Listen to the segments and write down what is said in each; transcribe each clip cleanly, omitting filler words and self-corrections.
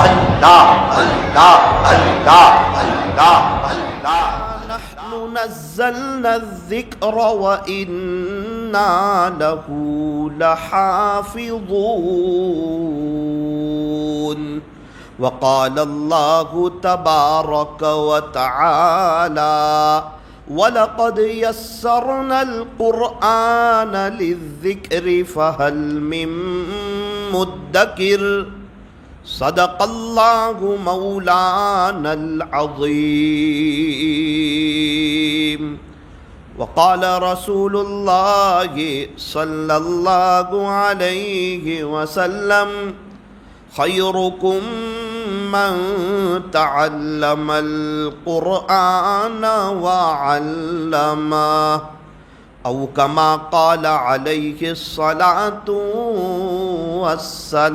اللہ اللہ اللہ اللہ اللہ۔ نحن نزلنا الذکر وإنا له لحافظون۔ وقال اللہ تبارک وتعالی وَلَقَدْ يَسَّرْنَا الْقُرْآنَ لِلذِّكْرِ فَهَلْ مِن مُدَّكِرٍ۔ صدق اللہ مولانا العظیم۔ وقال رسول اللہ صلی اللہ علیہ وسلم خیرکم من تعلم القرآن وعلمہ، او کما قال علیہ الصلاۃ والسلام۔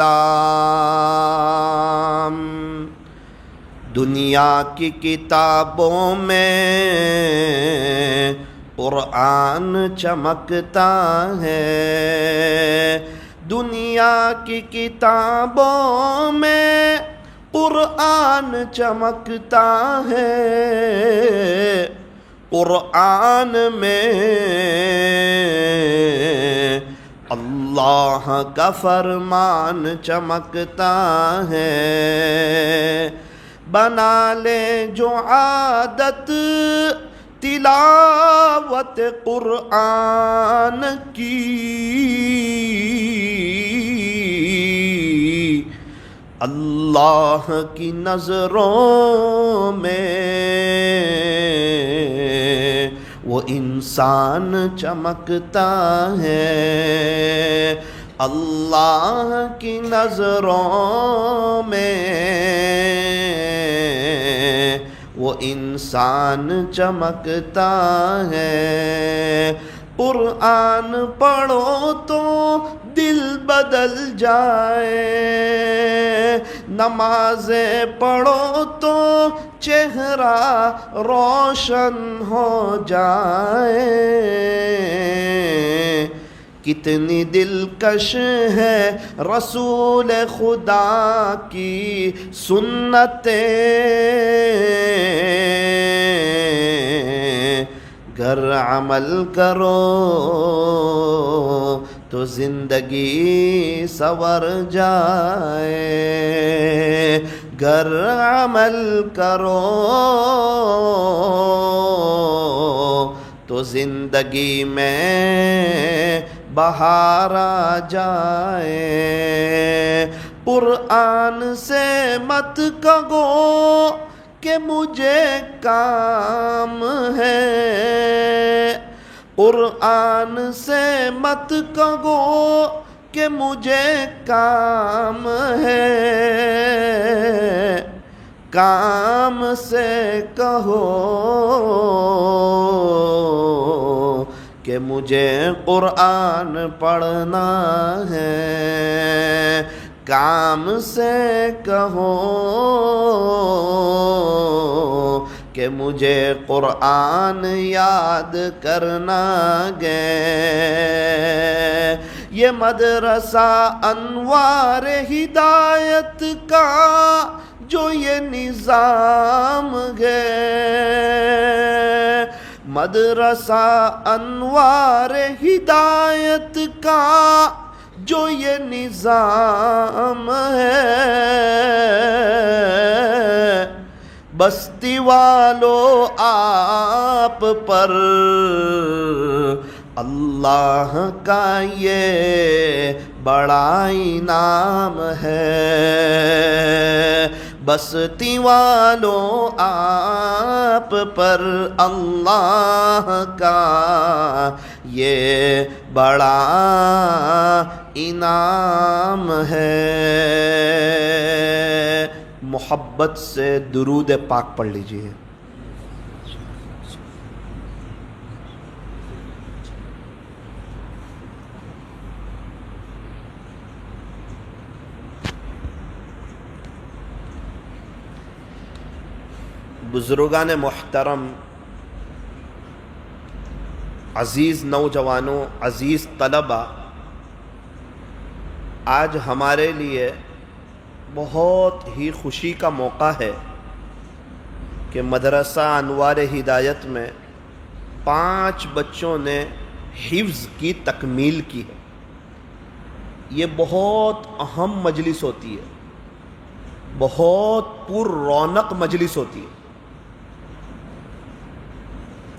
دنیا کی کتابوں میں قرآن چمکتا ہے، دنیا کی کتابوں میں قرآن چمکتا ہے، قرآن میں اللہ کا فرمان چمکتا ہے۔ بنا لے جو عادت تلاوت قرآن کی، اللہ کی نظروں میں وہ انسان چمکتا ہے، اللہ کی نظروں میں وہ انسان چمکتا ہے۔ قرآن پڑھو تو دل بدل جائے، نمازیں پڑھو تو چہرہ روشن ہو جائے۔ کتنی دلکش ہے رسول خدا کی سنتیں، گر عمل کرو تو زندگی سنور جائے، گر عمل کرو تو زندگی میں بہار آ جائے۔ قرآن سے مت کہو کہ مجھے کام ہے، قرآن سے مت کہو کہ مجھے کام ہے، کام سے کہو کہ مجھے قرآن پڑھنا ہے، کام سے کہو کہ مجھے قرآن یاد کرنا گے۔ یہ مدرسہ انوار ہدایت کا جو یہ نظام ہے، مدرسہ انوار ہدایت کا جو یہ نظام ہے، بستی والو آپ پر اللہ کا یہ بڑا انعام ہے، بستی والو آپ پر اللہ کا یہ بڑا انعام ہے۔ محبت سے درود پاک پڑھ لیجئے۔ بزرگان محترم، عزیز نوجوانوں، عزیز طلبہ، آج ہمارے لیے بہت ہی خوشی کا موقع ہے کہ مدرسہ انوار ہدایت میں 5 بچوں نے حفظ کی تکمیل کی ہے۔ یہ بہت اہم مجلس ہوتی ہے، بہت پر رونق مجلس ہوتی ہے۔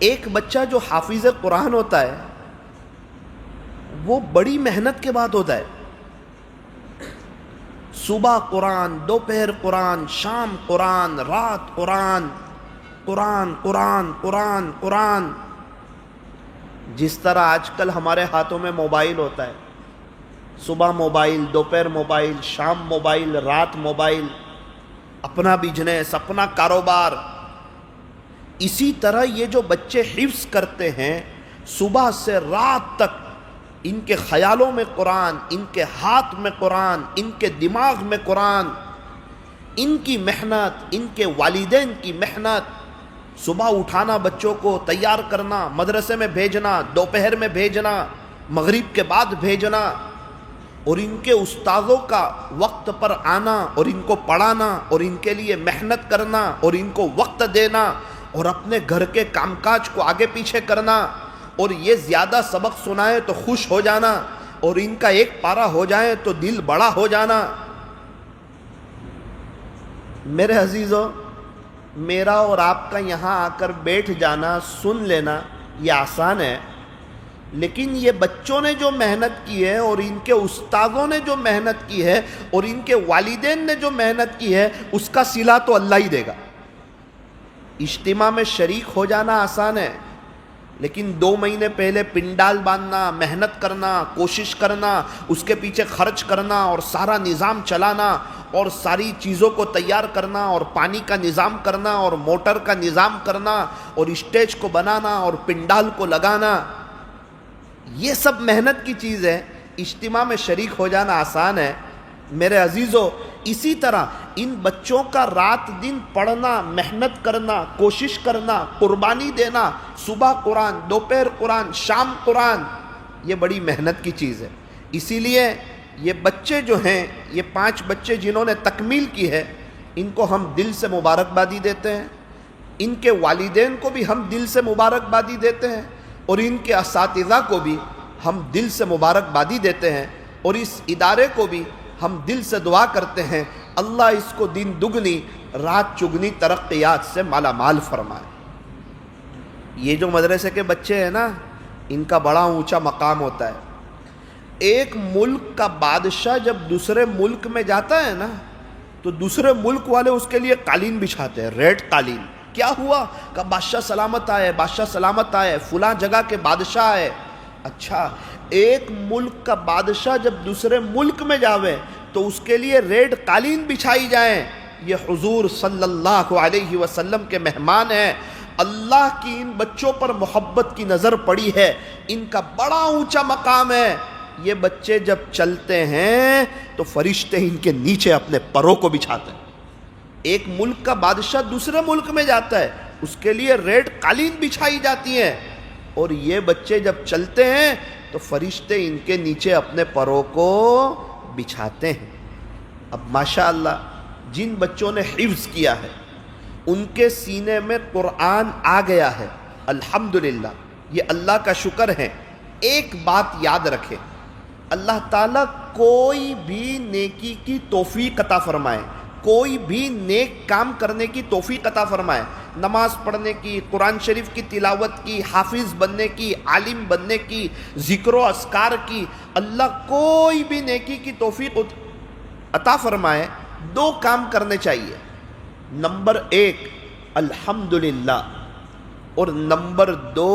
ایک بچہ جو حافظ قرآن ہوتا ہے وہ بڑی محنت کے بعد ہوتا ہے۔ صبح قرآن، دوپہر قرآن، شام قرآن، رات قرآن، قرآن قرآن قرآن قرآن۔ جس طرح آج کل ہمارے ہاتھوں میں موبائل ہوتا ہے، صبح موبائل، دوپہر موبائل، شام موبائل، رات موبائل، اپنا بزنس، اپنا کاروبار، اسی طرح یہ جو بچے حفظ کرتے ہیں صبح سے رات تک، ان کے خیالوں میں قرآن، ان کے ہاتھ میں قرآن، ان کے دماغ میں قرآن، ان کی محنت، ان کے والدین کی محنت، صبح اٹھانا، بچوں کو تیار کرنا، مدرسے میں بھیجنا، دوپہر میں بھیجنا، مغرب کے بعد بھیجنا، اور ان کے استاذوں کا وقت پر آنا اور ان کو پڑھانا اور ان کے لیے محنت کرنا اور ان کو وقت دینا اور اپنے گھر کے کام کاج کو آگے پیچھے کرنا، اور یہ زیادہ سبق سنائے تو خوش ہو جانا اور ان کا ایک پارہ ہو جائے تو دل بڑا ہو جانا۔ میرے عزیزو، میرا اور آپ کا یہاں آ کر بیٹھ جانا، سن لینا یہ آسان ہے، لیکن یہ بچوں نے جو محنت کی ہے اور ان کے استاذوں نے جو محنت کی ہے اور ان کے والدین نے جو محنت کی ہے اس کا صلہ تو اللہ ہی دے گا۔ اجتماع میں شریک ہو جانا آسان ہے، لیکن 2 مہینے پہلے پنڈال باندھنا، محنت کرنا، کوشش کرنا، اس کے پیچھے خرچ کرنا اور سارا نظام چلانا اور ساری چیزوں کو تیار کرنا اور پانی کا نظام کرنا اور موٹر کا نظام کرنا اور اسٹیج کو بنانا اور پنڈال کو لگانا، یہ سب محنت کی چیز ہے۔ اجتماع میں شریک ہو جانا آسان ہے۔ میرے عزیزو، اسی طرح ان بچوں کا رات دن پڑھنا، محنت کرنا، کوشش کرنا، قربانی دینا، صبح قرآن، دوپہر قرآن، شام قرآن، یہ بڑی محنت کی چیز ہے۔ اسی لیے یہ بچے جو ہیں، یہ 5 بچے جنہوں نے تکمیل کی ہے، ان کو ہم دل سے مبارکبادی دیتے ہیں، ان کے والدین کو بھی ہم دل سے مبارکبادی دیتے ہیں، اور ان کے اساتذہ کو بھی ہم دل سے مبارکبادی دیتے ہیں، اور اس ادارے کو بھی ہم دل سے دعا کرتے ہیں اللہ اس کو دن دگنی رات چگنی ترقیات سے مالا مال فرمائے۔ یہ جو مدرسے کے بچے ہیں نا، ان کا بڑا اونچا مقام ہوتا ہے۔ ایک ملک کا بادشاہ جب دوسرے ملک میں جاتا ہے نا تو دوسرے ملک والے اس کے لیے قالین بچھاتے ہیں، ریڈ قالین۔ کیا ہوا؟ کہ بادشاہ سلامت آئے، بادشاہ سلامت آئے، فلاں جگہ کے بادشاہ آئے۔ اچھا، ایک ملک کا بادشاہ جب دوسرے ملک میں جاوے تو اس کے لیے ریڈ قالین بچھائی جائیں۔ یہ حضور صلی اللہ علیہ وسلم کے مہمان ہیں۔ اللہ کی ان بچوں پر محبت کی نظر پڑی ہے، ان کا بڑا اونچا مقام ہے۔ یہ بچے جب چلتے ہیں تو فرشتے ان کے نیچے اپنے پروں کو بچھاتے ہیں۔ ایک ملک کا بادشاہ دوسرے ملک میں جاتا ہے، اس کے لیے ریڈ قالین بچھائی جاتی ہیں، اور یہ بچے جب چلتے ہیں تو فرشتے ان کے نیچے اپنے پروں کو بچھاتے ہیں۔ اب ماشاءاللہ جن بچوں نے حفظ کیا ہے ان کے سینے میں قرآن آ گیا ہے، الحمدللہ، یہ اللہ کا شکر ہے۔ ایک بات یاد رکھیں، اللہ تعالیٰ کوئی بھی نیکی کی توفیق عطا فرمائے، کوئی بھی نیک کام کرنے کی توفیق عطا فرمائے، نماز پڑھنے کی، قرآن شریف کی تلاوت کی، حافظ بننے کی، عالم بننے کی، ذکر و اذکار کی، اللہ کوئی بھی نیکی کی توفیق عطا فرمائے، 2 کام کرنے چاہیے۔ نمبر 1 الحمدللہ، اور نمبر 2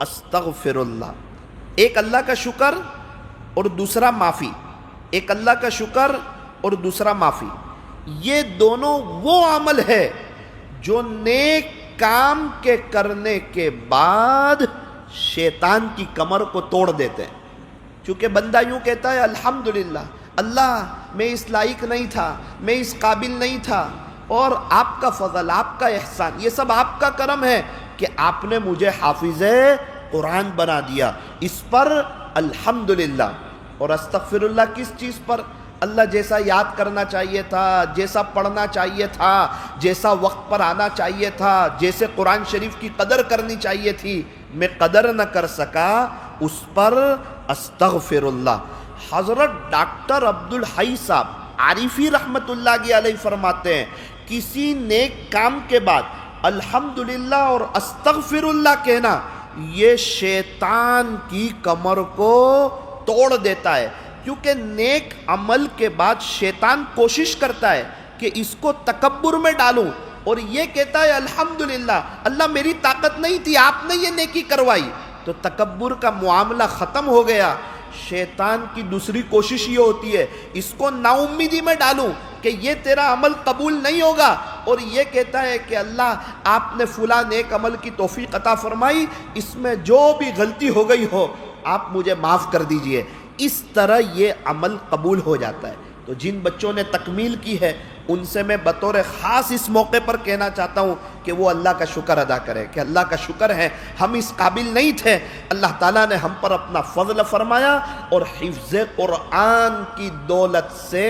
استغفر اللہ۔ ایک اللہ کا شکر اور دوسرا معافی، ایک اللہ کا شکر اور دوسرا معافی۔ یہ دونوں وہ عمل ہے جو نیک کام کے کرنے کے بعد شیطان کی کمر کو توڑ دیتے ہیں۔ چونکہ بندہ یوں کہتا ہے الحمدللہ، اللہ میں اس لائق نہیں تھا، میں اس قابل نہیں تھا، اور آپ کا فضل، آپ کا احسان، یہ سب آپ کا کرم ہے کہ آپ نے مجھے حافظ قرآن بنا دیا، اس پر الحمدللہ۔ اور استغفر اللہ کس چیز پر؟ اللہ جیسا یاد کرنا چاہیے تھا، جیسا پڑھنا چاہیے تھا، جیسا وقت پر آنا چاہیے تھا، جیسے قرآن شریف کی قدر کرنی چاہیے تھی، میں قدر نہ کر سکا، اس پر استغفر اللہ۔ حضرت ڈاکٹر عبدالحی صاحب عارفی رحمت اللہ علیہ فرماتے ہیں کسی نیک کام کے بعد الحمدللہ اور استغفر اللہ کہنا یہ شیطان کی کمر کو توڑ دیتا ہے، کیونکہ نیک عمل کے بعد شیطان کوشش کرتا ہے کہ اس کو تکبر میں ڈالوں، اور یہ کہتا ہے الحمدللہ اللہ میری طاقت نہیں تھی، آپ نے یہ نیکی کروائی، تو تکبر کا معاملہ ختم ہو گیا۔ شیطان کی دوسری کوشش یہ ہوتی ہے اس کو نا امیدی میں ڈالوں کہ یہ تیرا عمل قبول نہیں ہوگا، اور یہ کہتا ہے کہ اللہ آپ نے فلاں نیک عمل کی توفیق عطا فرمائی، اس میں جو بھی غلطی ہو گئی ہو آپ مجھے معاف کر دیجئے، اس طرح یہ عمل قبول ہو جاتا ہے۔ تو جن بچوں نے تکمیل کی ہے ان سے میں بطور خاص اس موقع پر کہنا چاہتا ہوں کہ وہ اللہ کا شکر ادا کرے کہ اللہ کا شکر ہے ہم اس قابل نہیں تھے، اللہ تعالیٰ نے ہم پر اپنا فضل فرمایا اور حفظ قرآن کی دولت سے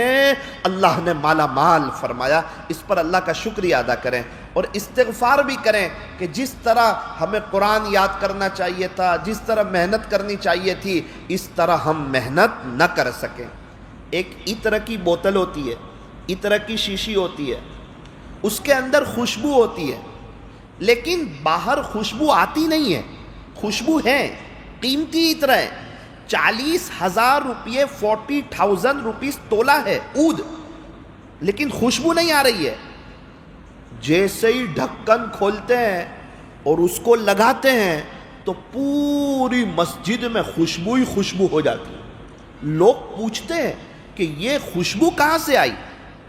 اللہ نے مالا مال فرمایا، اس پر اللہ کا شکریہ ادا کریں اور استغفار بھی کریں کہ جس طرح ہمیں قرآن یاد کرنا چاہیے تھا، جس طرح محنت کرنی چاہیے تھی، اس طرح ہم محنت نہ کر سکیں۔ ایک عطر کی بوتل ہوتی ہے، عطر کی شیشی ہوتی ہے، اس کے اندر خوشبو ہوتی ہے، لیکن باہر خوشبو آتی نہیں ہے، خوشبو ہے، قیمتی عطر ہے، 40,000 روپیے 40,000 روپیز تولہ ہے عود، لیکن خوشبو نہیں آ رہی ہے۔ جیسے ہی ڈھکن کھولتے ہیں اور اس کو لگاتے ہیں تو پوری مسجد میں خوشبو ہی خوشبو ہو جاتی ہے۔ لوگ پوچھتے ہیں کہ یہ خوشبو کہاں سے آئی؟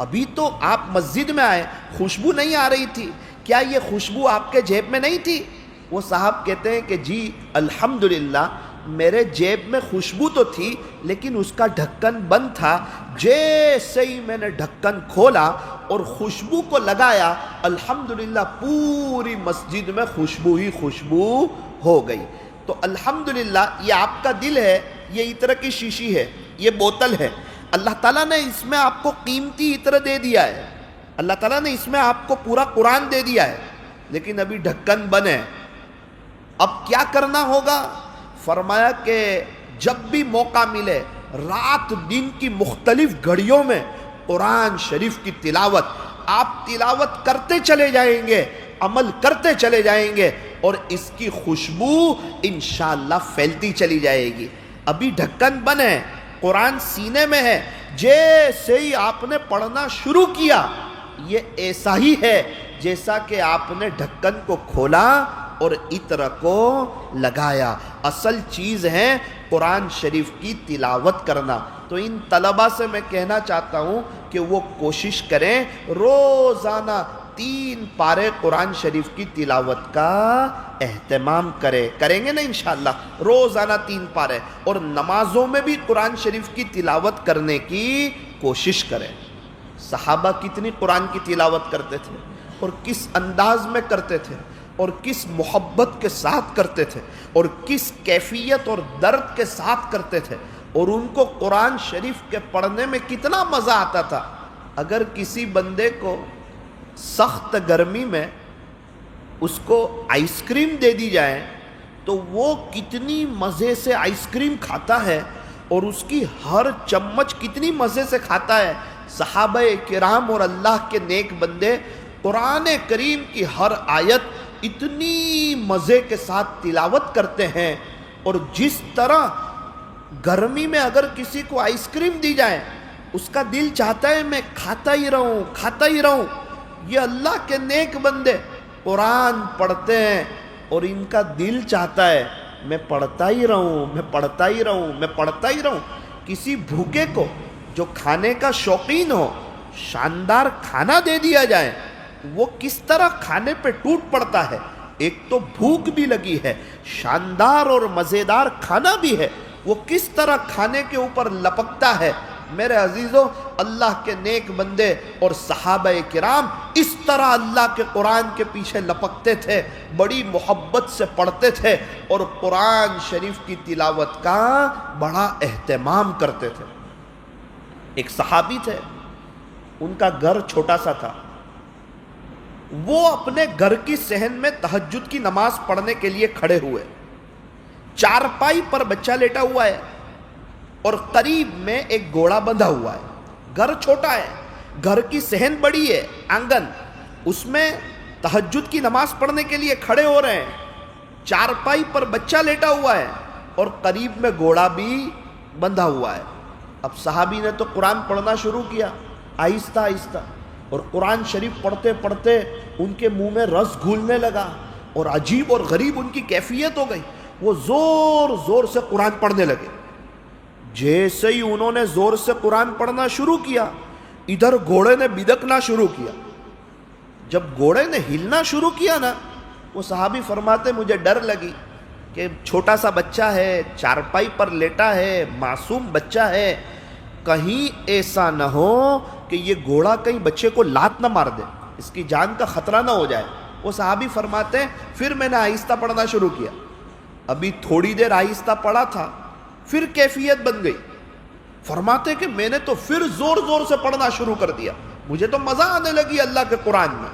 ابھی تو آپ مسجد میں آئے، خوشبو نہیں آ رہی تھی، کیا یہ خوشبو آپ کے جیب میں نہیں تھی؟ وہ صاحب کہتے ہیں کہ جی الحمدللہ میرے جیب میں خوشبو تو تھی لیکن اس کا ڈھکن بند تھا، جیسے ہی میں نے ڈھکن کھولا اور خوشبو کو لگایا الحمدللہ پوری مسجد میں خوشبو ہی خوشبو ہو گئی۔ تو الحمدللہ یہ آپ کا دل ہے، یہ عطر کی شیشی ہے، یہ بوتل ہے، اللہ تعالیٰ نے اس میں آپ کو قیمتی عطر دے دیا ہے، اللہ تعالیٰ نے اس میں آپ کو پورا قرآن دے دیا ہے، لیکن ابھی ڈھکن بند ہے۔ اب کیا کرنا ہوگا؟ فرمایا کہ جب بھی موقع ملے رات دن کی مختلف گھڑیوں میں قرآن شریف کی تلاوت آپ تلاوت کرتے چلے جائیں گے، عمل کرتے چلے جائیں گے اور اس کی خوشبو انشاءاللہ پھیلتی چلی جائے گی۔ ابھی ڈھکن بند ہے، قرآن سینے میں ہے، جیسے ہی آپ نے پڑھنا شروع کیا یہ ایسا ہی ہے جیسا کہ آپ نے ڈھکن کو کھولا اور عطر کو لگایا۔ اصل چیز ہے قرآن شریف کی تلاوت کرنا۔ تو ان طلبہ سے میں کہنا چاہتا ہوں کہ وہ کوشش کریں روزانہ 3 پارے قرآن شریف کی تلاوت کا اہتمام کریں گے نا انشاءاللہ، روزانہ 3 پارے، اور نمازوں میں بھی قرآن شریف کی تلاوت کرنے کی کوشش کریں۔ صحابہ کتنی قرآن کی تلاوت کرتے تھے اور کس انداز میں کرتے تھے اور کس محبت کے ساتھ کرتے تھے اور کس کیفیت اور درد کے ساتھ کرتے تھے، اور ان کو قرآن شریف کے پڑھنے میں کتنا مزہ آتا تھا۔ اگر کسی بندے کو سخت گرمی میں اس کو آئس کریم دے دی جائے تو وہ کتنی مزے سے آئس کریم کھاتا ہے اور اس کی ہر چمچ کتنی مزے سے کھاتا ہے۔ صحابہ کرام اور اللہ کے نیک بندے قرآن کریم کی ہر آیت اتنی مزے کے ساتھ تلاوت کرتے ہیں، اور جس طرح گرمی میں اگر کسی کو آئس کریم دی جائے اس کا دل چاہتا ہے میں کھاتا ہی رہوں۔ یہ اللہ کے نیک بندے قرآن پڑھتے ہیں اور ان کا دل چاہتا ہے میں پڑھتا ہی رہوں۔ کسی بھوکے کو جو کھانے کا شوقین ہو شاندار کھانا دے دیا جائے وہ کس طرح کھانے پہ ٹوٹ پڑتا ہے۔ ایک تو بھوک بھی لگی ہے، شاندار اور مزیدار کھانا بھی ہے، وہ کس طرح کھانے کے اوپر لپکتا ہے۔ میرے عزیزوں، اللہ کے نیک بندے اور صحابہ کرام اس طرح اللہ کے قرآن کے پیچھے لپکتے تھے، بڑی محبت سے پڑھتے تھے اور قرآن شریف کی تلاوت کا بڑا اہتمام کرتے تھے۔ ایک صحابی تھے، ان کا گھر چھوٹا سا تھا، وہ اپنے گھر کی صحن میں تہجد کی نماز پڑھنے کے لیے کھڑے ہوئے، چارپائی پر بچہ لیٹا ہوا ہے اور قریب میں ایک گھوڑا بندھا ہوا ہے، گھر چھوٹا ہے، گھر کی صحن بڑی ہے، آنگن، اس میں تہجد کی نماز پڑھنے کے لیے کھڑے ہو رہے ہیں، چارپائی پر بچہ لیٹا ہوا ہے اور قریب میں گھوڑا بھی بندھا ہوا ہے۔ اب صحابی نے تو قرآن پڑھنا شروع کیا آہستہ آہستہ، اور قرآن شریف پڑھتے پڑھتے ان کے منہ میں رس گھولنے لگا اور عجیب اور غریب ان کی کیفیت ہو گئی، وہ زور زور سے قرآن پڑھنے لگے۔ جیسے ہی انہوں نے زور سے قرآن پڑھنا شروع کیا، ادھر گھوڑے نے بدکنا شروع کیا۔ جب گھوڑے نے ہلنا شروع کیا نا، وہ صحابی فرماتے مجھے ڈر لگی کہ چھوٹا سا بچہ ہے، چارپائی پر لیٹا ہے، معصوم بچہ ہے، کہیں ایسا نہ ہو کہ یہ گھوڑا کہیں بچے کو لات نہ مار دے، اس کی جان کا خطرہ نہ ہو جائے۔ وہ صحابی فرماتے ہیں پھر میں نے آہستہ پڑھنا شروع کیا، ابھی تھوڑی دیر آہستہ پڑھا تھا، پھر کیفیت بن گئی۔ فرماتے کہ میں نے تو پھر زور زور سے پڑھنا شروع کر دیا، مجھے تو مزہ آنے لگی اللہ کے قرآن میں،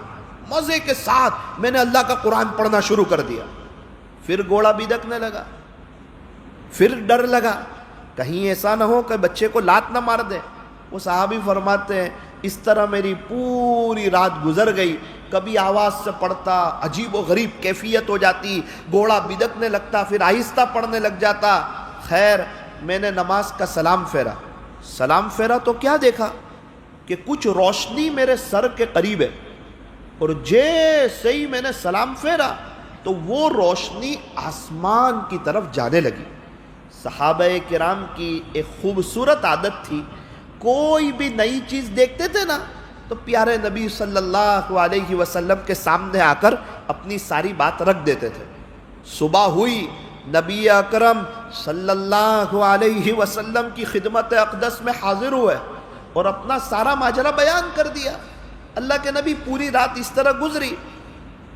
مزے کے ساتھ میں نے اللہ کا قرآن پڑھنا شروع کر دیا۔ پھر گھوڑا بدکنے لگا، پھر ڈر لگا کہیں ایسا نہ ہو کہ بچے کو لات نہ مار دے۔ وہ صحابی فرماتے ہیں اس طرح میری پوری رات گزر گئی، کبھی آواز سے پڑھتا، عجیب و غریب کیفیت ہو جاتی، گھوڑا بدکنے لگتا، پھر آہستہ پڑھنے لگ جاتا۔ خیر میں نے نماز کا سلام پھیرا تو کیا دیکھا کہ کچھ روشنی میرے سر کے قریب ہے، اور جیسے ہی میں نے سلام پھیرا تو وہ روشنی آسمان کی طرف جانے لگی۔ صحابہ کرام کی ایک خوبصورت عادت تھی، کوئی بھی نئی چیز دیکھتے تھے نا تو پیارے نبی صلی اللہ علیہ وسلم کے سامنے آ کر اپنی ساری بات رکھ دیتے تھے۔ صبح ہوئی، نبی اکرم صلی اللہ علیہ وسلم کی خدمت اقدس میں حاضر ہوئے اور اپنا سارا ماجرا بیان کر دیا۔ اللہ کے نبی پوری رات اس طرح گزری۔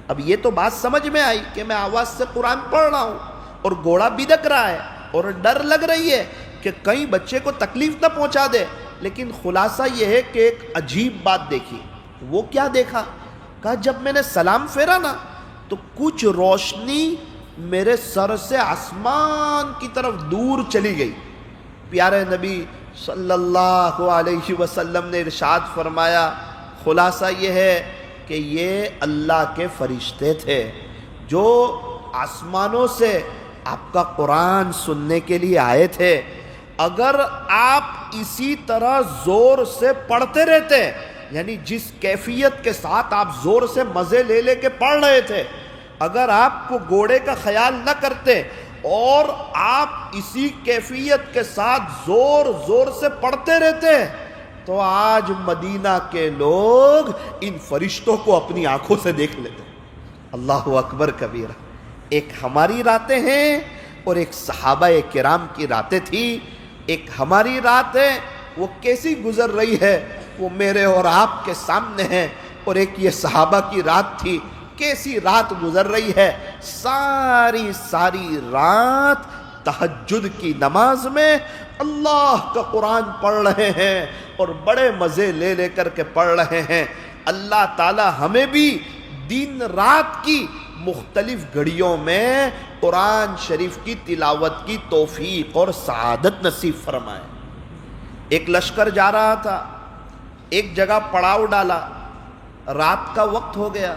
اب یہ تو بات سمجھ میں آئی کہ میں آواز سے قرآن پڑھ رہا ہوں اور گھوڑا بدک رہا ہے اور ڈر لگ رہی ہے کہ کہیں بچے کو تکلیف نہ پہنچا دے، لیکن خلاصہ یہ ہے کہ ایک عجیب بات دیکھی۔ وہ کیا دیکھا؟ کہا جب میں نے سلام پھیرا نا تو کچھ روشنی میرے سر سے آسمان کی طرف دور چلی گئی۔ پیارے نبی صلی اللہ علیہ وسلم نے ارشاد فرمایا خلاصہ یہ ہے کہ یہ اللہ کے فرشتے تھے جو آسمانوں سے آپ کا قرآن سننے کے لیے آئے تھے۔ اگر آپ اسی طرح زور سے پڑھتے رہتے، یعنی جس کیفیت کے ساتھ آپ زور سے مزے لے لے کے پڑھ رہے تھے، اگر آپ کو گھوڑے کا خیال نہ کرتے اور آپ اسی کیفیت کے ساتھ زور زور سے پڑھتے رہتے تو آج مدینہ کے لوگ ان فرشتوں کو اپنی آنکھوں سے دیکھ لیتے۔ اللہ اکبر کبیرہ۔ ایک ہماری راتیں ہیں اور ایک صحابہ کرام کی راتیں تھی۔ ایک ہماری رات ہے، وہ کیسی گزر رہی ہے وہ میرے اور آپ کے سامنے ہے، اور ایک یہ صحابہ کی رات تھی، کیسی رات گزر رہی ہے۔ ساری رات تہجد کی نماز میں اللہ کا قرآن پڑھ رہے ہیں اور بڑے مزے لے لے کر کے پڑھ رہے ہیں۔ اللہ تعالی ہمیں بھی دن رات کی مختلف گھڑیوں میں قرآن شریف کی تلاوت کی توفیق اور سعادت نصیب فرمائے۔ ایک لشکر جا رہا تھا، ایک جگہ پڑاؤ ڈالا، رات کا وقت ہو گیا،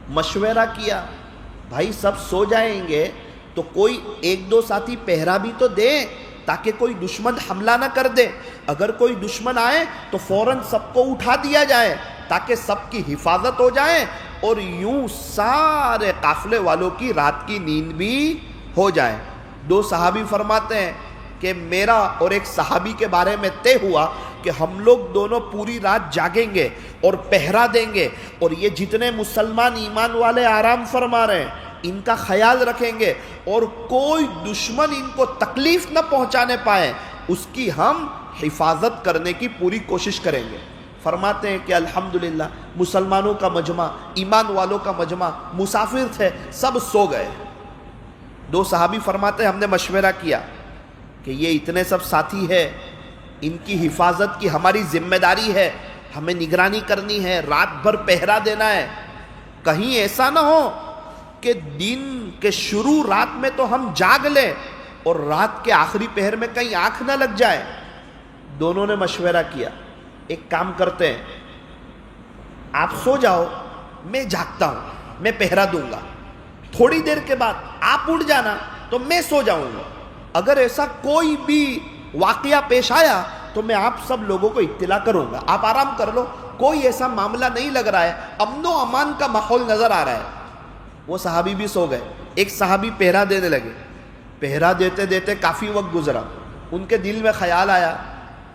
مشورہ کیا بھائی سب سو جائیں گے تو کوئی ایک دو ساتھی پہرا بھی تو دے تاکہ کوئی دشمن حملہ نہ کر دے، اگر کوئی دشمن آئے تو فوراً سب کو اٹھا دیا جائے تاکہ سب کی حفاظت ہو جائے اور یوں سارے قافلے والوں کی رات کی نیند بھی ہو جائے۔ دو صحابی فرماتے ہیں کہ میرا اور ایک صحابی کے بارے میں طے ہوا کہ ہم لوگ دونوں پوری رات جاگیں گے اور پہرا دیں گے، اور یہ جتنے مسلمان ایمان والے آرام فرما رہے ہیں ان کا خیال رکھیں گے، اور کوئی دشمن ان کو تکلیف نہ پہنچانے پائے اس کی ہم حفاظت کرنے کی پوری کوشش کریں گے۔ فرماتے ہیں کہ الحمدللہ مسلمانوں کا مجمع، ایمان والوں کا مجمع، مسافر تھے، سب سو گئے۔ دو صحابی فرماتے ہیں ہم نے مشورہ کیا کہ یہ اتنے سب ساتھی ہے، ان کی حفاظت کی ہماری ذمہ داری ہے، ہمیں نگرانی کرنی ہے، رات بھر پہرا دینا ہے. کہیں ایسا نہ ہو کہ دن کے شروع رات میں تو ہم جاگ لیں اور رات کے آخری پہر میں کہیں آنکھ نہ لگ جائے. دونوں نے مشورہ کیا، ایک کام کرتے ہیں، آپ سو جاؤ، میں جاگتا ہوں، میں پہرا دوں گا، تھوڑی دیر کے بعد آپ اٹھ جانا تو میں سو جاؤں گا. اگر ایسا کوئی بھی واقعہ پیش آیا تو میں آپ سب لوگوں کو اطلاع کروں گا، آپ آرام کر لو، کوئی ایسا معاملہ نہیں لگ رہا ہے، امن و امان کا ماحول نظر آ رہا ہے. وہ صحابی بھی سو گئے. ایک صحابی پہرا دینے لگے. پہرا دیتے دیتے کافی وقت گزرا. ان کے دل میں خیال آیا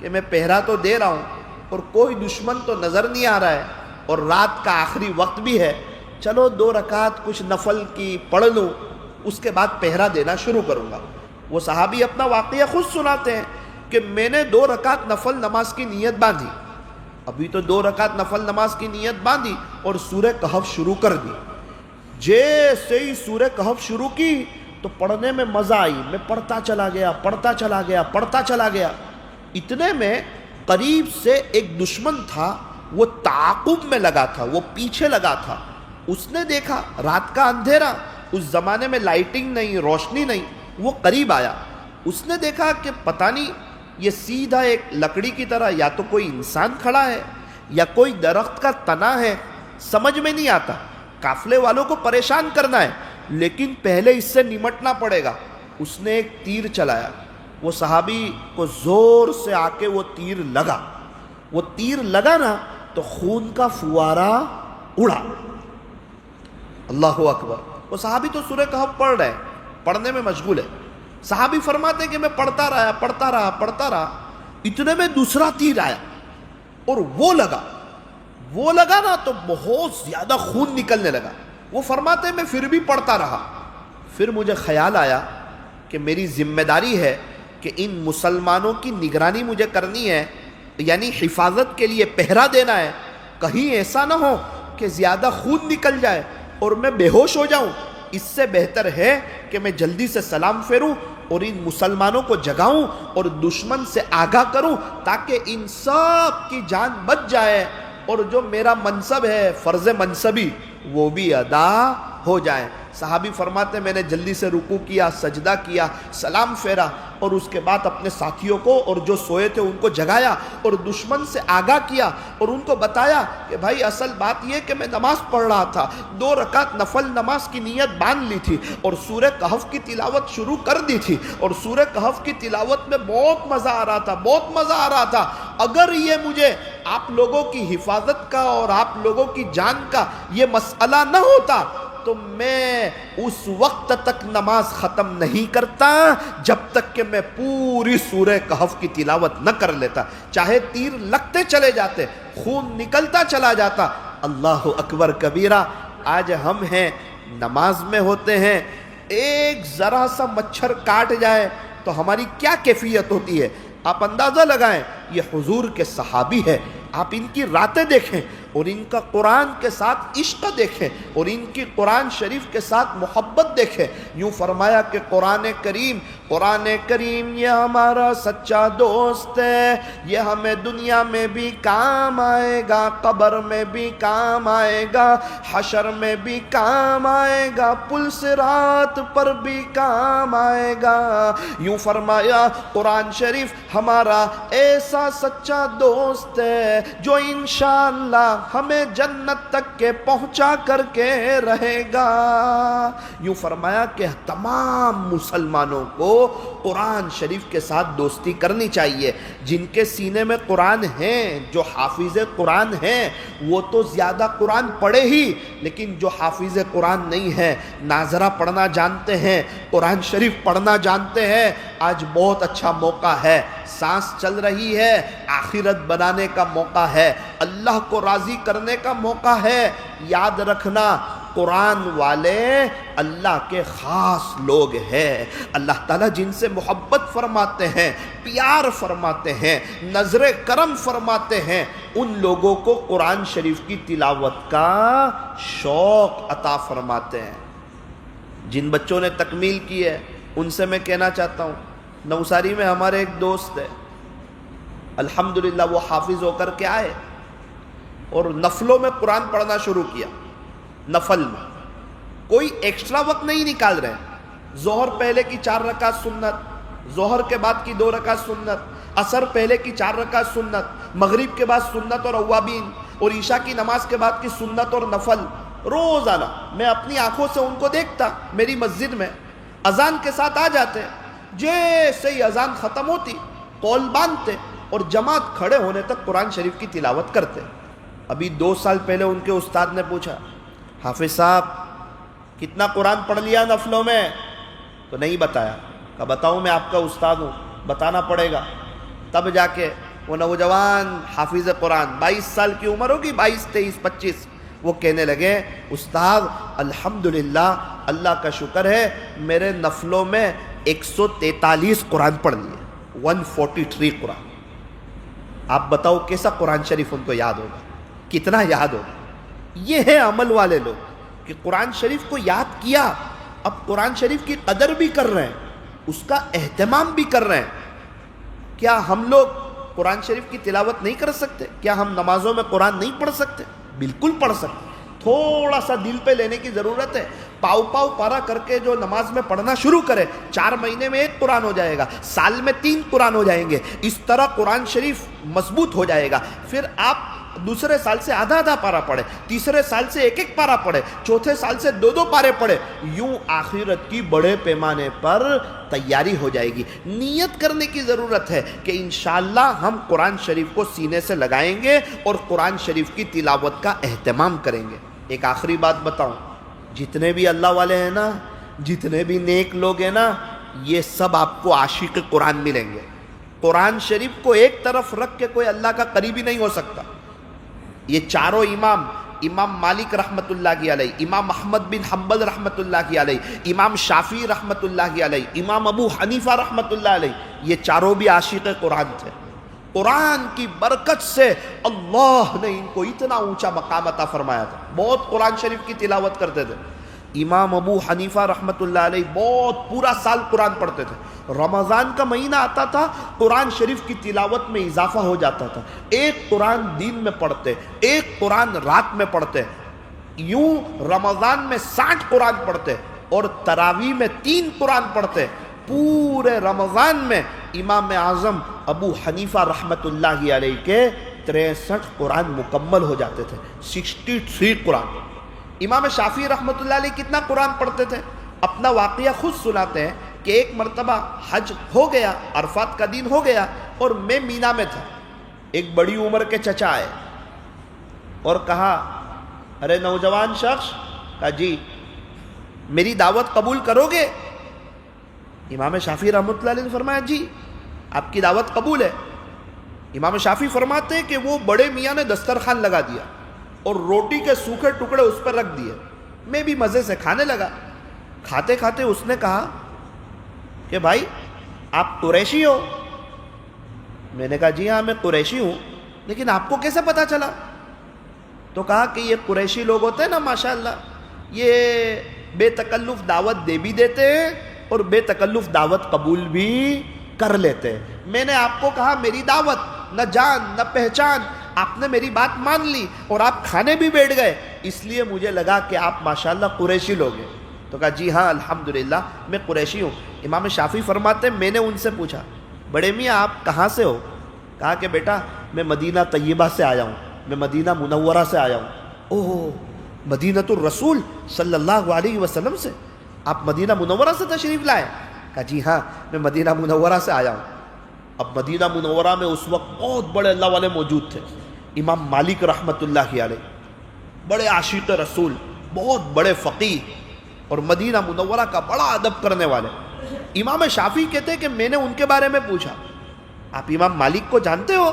کہ میں پہرا تو دے رہا ہوں اور کوئی دشمن تو نظر نہیں آ رہا ہے اور رات کا آخری وقت بھی ہے، چلو 2 رکعت کچھ نفل کی پڑھ لوں، اس کے بعد پہرا دینا شروع کروں گا. وہ صحابی اپنا واقعہ خود سناتے ہیں کہ میں نے 2 رکعت نفل نماز کی نیت باندھی، ابھی تو 2 رکعت نفل نماز کی نیت باندھی اور سورہ کہف شروع کر دی. جیسے ہی سورہ کہف شروع کی تو پڑھنے میں مزہ آئی، میں پڑھتا چلا گیا. اتنے میں قریب سے ایک دشمن تھا، وہ تعاقب میں لگا تھا، وہ پیچھے لگا تھا. اس نے دیکھا رات کا اندھیرا، اس زمانے میں لائٹنگ نہیں، روشنی نہیں، وہ قریب آیا. اس نے دیکھا کہ پتہ نہیں یہ سیدھا ایک لکڑی کی طرح یا تو کوئی انسان کھڑا ہے یا کوئی درخت کا تنا ہے، سمجھ میں نہیں آتا. قافلے والوں کو پریشان کرنا ہے لیکن پہلے اس سے نمٹنا پڑے گا. اس نے ایک تیر چلایا، وہ صحابی کو زور سے آ کے وہ تیر لگا نا تو خون کا فوارہ اڑا. اللہ اکبر. وہ صحابی تو سورہ کہف پڑھ رہے ہیں، پڑھنے میں مشغول ہے. صحابی فرماتے کہ میں پڑھتا رہا. اتنے میں دوسرا تیر آیا اور وہ لگا نا تو بہت زیادہ خون نکلنے لگا. وہ فرماتے میں پھر بھی پڑھتا رہا. پھر مجھے خیال آیا کہ میری ذمہ داری ہے کہ ان مسلمانوں کی نگرانی مجھے کرنی ہے، یعنی حفاظت کے لیے پہرا دینا ہے. کہیں ایسا نہ ہو کہ زیادہ خون نکل جائے اور میں بے ہوش ہو جاؤں. اس سے بہتر ہے کہ میں جلدی سے سلام پھیروں اور ان مسلمانوں کو جگاؤں اور دشمن سے آگاہ کروں تاکہ ان سب کی جان بچ جائے اور جو میرا منصب ہے، فرض منصبی، وہ بھی ادا ہو جائے. صحابی فرماتے میں نے جلدی سے رکوع کیا، سجدہ کیا، سلام پھیرا اور اس کے بعد اپنے ساتھیوں کو اور جو سوئے تھے ان کو جگایا اور دشمن سے آگاہ کیا اور ان کو بتایا کہ بھائی اصل بات یہ کہ میں نماز پڑھ رہا تھا، 2 رکعت نفل نماز کی نیت باندھ لی تھی اور سورہ کہف کی تلاوت شروع کر دی تھی اور سورہ کہف کی تلاوت میں بہت مزہ آ رہا تھا. اگر یہ مجھے آپ لوگوں کی حفاظت کا اور آپ لوگوں کی جان کا یہ مسئلہ نہ ہوتا تو میں اس وقت تک نماز ختم نہیں کرتا جب تک کہ میں پوری سورہ کہف کی تلاوت نہ کر لیتا. چاہے تیر لگتے چلے جاتے، خون نکلتا چلا جاتا. اللہ اکبر کبیرہ. آج ہم ہیں، نماز میں ہوتے ہیں، ایک ذرا سا مچھر کاٹ جائے تو ہماری کیا کیفیت ہوتی ہے. آپ اندازہ لگائیں، یہ حضور کے صحابی ہے. آپ ان کی راتیں دیکھیں اور ان کا قرآن کے ساتھ عشق دیکھیں اور ان کی قرآن شریف کے ساتھ محبت دیکھیں. یوں فرمایا کہ قرآن کریم یہ ہمارا سچا دوست ہے، یہ ہمیں دنیا میں بھی کام آئے گا، قبر میں بھی کام آئے گا، حشر میں بھی کام آئے گا، پل صراط پر بھی کام آئے گا. یوں فرمایا قرآن شریف ہمارا ایسا سچا دوست ہے جو انشاءاللہ ہمیں جنت تک کے پہنچا کر کے رہے گا. یوں فرمایا کہ تمام مسلمانوں کو قرآن شریف کے ساتھ دوستی کرنی چاہیے. جن کے سینے میں قرآن ہیں، جو حافظ قرآن ہیں، وہ تو زیادہ قرآن پڑھے ہی، لیکن جو حافظ قرآن نہیں ہے، ناظرہ پڑھنا جانتے ہیں، قرآن شریف پڑھنا جانتے ہیں، آج بہت اچھا موقع ہے. سانس چل رہی ہے، آخرت بنانے کا موقع ہے، اللہ کو راضی کرنے کا موقع ہے. یاد رکھنا، قرآن والے اللہ کے خاص لوگ ہیں. اللہ تعالیٰ جن سے محبت فرماتے ہیں، پیار فرماتے ہیں، نظر کرم فرماتے ہیں، ان لوگوں کو قرآن شریف کی تلاوت کا شوق عطا فرماتے ہیں. جن بچوں نے تکمیل کی ہے ان سے میں کہنا چاہتا ہوں، نوساری میں ہمارے ایک دوست ہے، الحمدللہ وہ حافظ ہو کر کے آئے اور نفلوں میں قرآن پڑھنا شروع کیا. نفل میں کوئی ایکسٹرا وقت نہیں نکال رہے. ظہر پہلے کی 4 رکعت سنت, ظہر کے بعد کی 2 رکعت سنت, عصر پہلے کی 4 رکعت سنت, مغرب کے بعد سنت اور اوابین, اور عشاء کی نماز کے بعد کی سنت اور نفل. روزانہ میں اپنی آنکھوں سے ان کو دیکھتا. میری مسجد میں اذان کے ساتھ آ جاتے, جیسے ہی اذان ختم ہوتی قول باندھتے اور جماعت کھڑے ہونے تک قرآن شریف کی تلاوت کرتے. ابھی 2 سال پہلے ان کے استاد نے پوچھا, حافظ صاحب کتنا قرآن پڑھ لیا نفلوں میں؟ تو نہیں بتایا. کہا بتاؤں, میں آپ کا استاد ہوں, بتانا پڑے گا. تب جا کے وہ نوجوان حافظ قرآن 22 سال کی عمر ہوگی, 22, 23, 25, وہ کہنے لگے استاد الحمدللہ اللہ کا شکر ہے میرے نفلوں میں 143 قرآن پڑھ لیے, 143 قرآن. آپ بتاؤ کیسا قرآن شریف ان کو یاد ہوگا, کتنا یاد ہوگا. یہ ہے عمل والے لوگ کہ قرآن شریف کو یاد کیا, اب قرآن شریف کی قدر بھی کر رہے ہیں, اس کا اہتمام بھی کر رہے ہیں. کیا ہم لوگ قرآن شریف کی تلاوت نہیں کر سکتے؟ کیا ہم نمازوں میں قرآن نہیں پڑھ سکتے؟ بالکل پڑھ سکتے. تھوڑا سا دل پہ لینے کی ضرورت ہے. پاؤ پارا کر کے جو نماز میں پڑھنا شروع کرے, 4 مہینے میں 1 قرآن ہو جائے گا, سال میں 3 قرآن ہو جائیں گے. اس طرح قرآن شریف مضبوط ہو جائے گا. پھر آپ دوسرے سال سے آدھا پارا پڑھے, تیسرے سال سے 1 پارا پڑھے, چوتھے سال سے 2 پارے پڑھے. یوں آخرت کی بڑے پیمانے پر تیاری ہو جائے گی. نیت کرنے کی ضرورت ہے کہ انشاءاللہ ہم قرآن شریف کو سینے سے لگائیں گے اور قرآن شریف کی تلاوت کا اہتمام کریں گے. ایک آخری بات بتاؤں, جتنے بھی اللہ والے ہیں نا, جتنے بھی نیک لوگ ہیں نا, یہ سب آپ کو عاشق قرآن ملیں گے. قرآن شریف کو ایک طرف رکھ کے کوئی اللہ کا قریبی نہیں ہو سکتا. یہ چاروں امام, امام مالک رحمت اللہ کی علیہ, امام احمد بن حنبل رحمت اللہ کی علیہ, امام شافعی رحمت اللہ کی علیہ, امام ابو حنیفہ رحمت اللہ علیہ, یہ چاروں بھی عاشق قرآن تھے. قرآن کی برکت سے اللہ نے ان کو اتنا اونچا مقام عطا فرمایا تھا. بہت قرآن شریف کی تلاوت کرتے تھے. امام ابو حنیفہ رحمت اللہ علیہ بہت پورا سال قرآن پڑھتے تھے. رمضان کا مہینہ آتا تھا, قرآن شریف کی تلاوت میں اضافہ ہو جاتا تھا. 1 قرآن دن میں پڑھتے, 1 قرآن رات میں پڑھتے. یوں رمضان میں 60 قرآن پڑھتے اور تراویح میں 3 قرآن پڑھتے. پورے رمضان میں امام اعظم ابو حنیفہ رحمت اللہ علیہ کے 63 قرآن مکمل ہو جاتے تھے, 63 قرآن. امام شافعی رحمت اللہ علیہ کتنا قرآن پڑھتے تھے؟ اپنا واقعہ خود سناتے ہیں کہ ایک مرتبہ حج ہو گیا, عرفات کا دن ہو گیا, اور میں مینا میں تھا. ایک بڑی عمر کے چچا آئے اور کہا, ارے نوجوان شخص, کہا جی میری دعوت قبول کرو گے؟ امام شافعی رحمۃ اللہ علیہ نے فرمایا جی آپ کی دعوت قبول ہے. امام شافعی فرماتے ہیں کہ وہ بڑے میاں نے دسترخوان لگا دیا اور روٹی کے سوکھے ٹکڑے اس پر رکھ دیے. میں بھی مزے سے کھانے لگا. کھاتے کھاتے اس نے کہا کہ بھائی آپ قریشی ہو؟ میں نے کہا جی ہاں میں قریشی ہوں, لیکن آپ کو کیسے پتا چلا؟ تو کہا کہ یہ قریشی لوگ ہوتے ہیں نا ماشاءاللہ, یہ بے تکلف دعوت دے بھی دیتے ہیں اور بے تکلف دعوت قبول بھی کر لیتے ہیں. میں نے آپ کو کہا میری دعوت, نہ جان نہ پہچان, آپ نے میری بات مان لی اور آپ کھانے بھی بیٹھ گئے, اس لیے مجھے لگا کہ آپ ماشاءاللہ قریشی لوگ ہیں. تو کہا جی ہاں الحمدللہ میں قریشی ہوں. امام شافعی فرماتے ہیں میں نے ان سے پوچھا بڑے میاں آپ کہاں سے ہو؟ کہا کہ بیٹا میں مدینہ طیبہ سے آیا ہوں, میں مدینہ منورہ سے آیا ہوں. اوہ مدینۃ الرسول صلی اللہ علیہ وسلم سے آپ مدینہ منورہ سے تشریف لائے؟ کہا جی ہاں میں مدینہ منورہ سے آیا ہوں. اب مدینہ منورہ میں اس وقت بہت بڑے اللہ والے موجود تھے. امام مالک رحمت اللہ علیہ بڑے عاشق رسول, بہت بڑے فقیہ اور مدینہ منورہ کا بڑا ادب کرنے والے. امام شافعی کہتے ہیں کہ میں نے ان کے بارے میں پوچھا آپ امام مالک کو جانتے ہو؟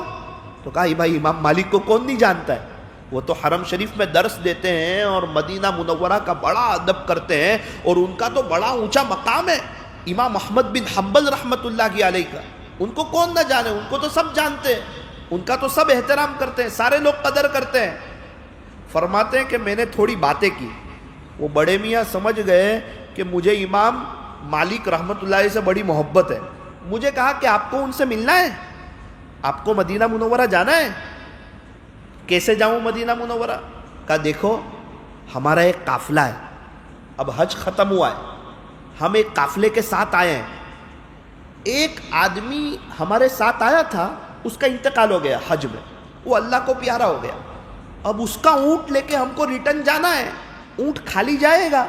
تو کہا بھائی امام مالک کو کون نہیں جانتا ہے, وہ تو حرم شریف میں درس دیتے ہیں اور مدینہ منورہ کا بڑا ادب کرتے ہیں اور ان کا تو بڑا اونچا مقام ہے. امام احمد بن حنبل رحمت اللہ علیہ کا, ان کو کون نہ جانے, ان کو تو سب جانتے ہیں, ان کا تو سب احترام کرتے ہیں, سارے لوگ قدر کرتے ہیں. فرماتے ہیں کہ میں نے تھوڑی باتیں کی, وہ بڑے میاں سمجھ گئے کہ مجھے امام مالک رحمت اللہ علیہ سے بڑی محبت ہے. مجھے کہا کہ آپ کو ان سے ملنا ہے؟ آپ کو مدینہ منورہ جانا ہے؟ کیسے جاؤں مدینہ منورہ؟ کہا دیکھو ہمارا ایک قافلہ ہے، اب حج ختم ہوا ہے، ہم ایک قافلے کے ساتھ آئے ہیں، ایک آدمی ہمارے ساتھ آیا تھا، اس کا انتقال ہو گیا حج میں، وہ اللہ کو پیارا ہو گیا، اب اس کا اونٹ لے کے ہم کو ریٹرن جانا ہے، اونٹ خالی جائے گا،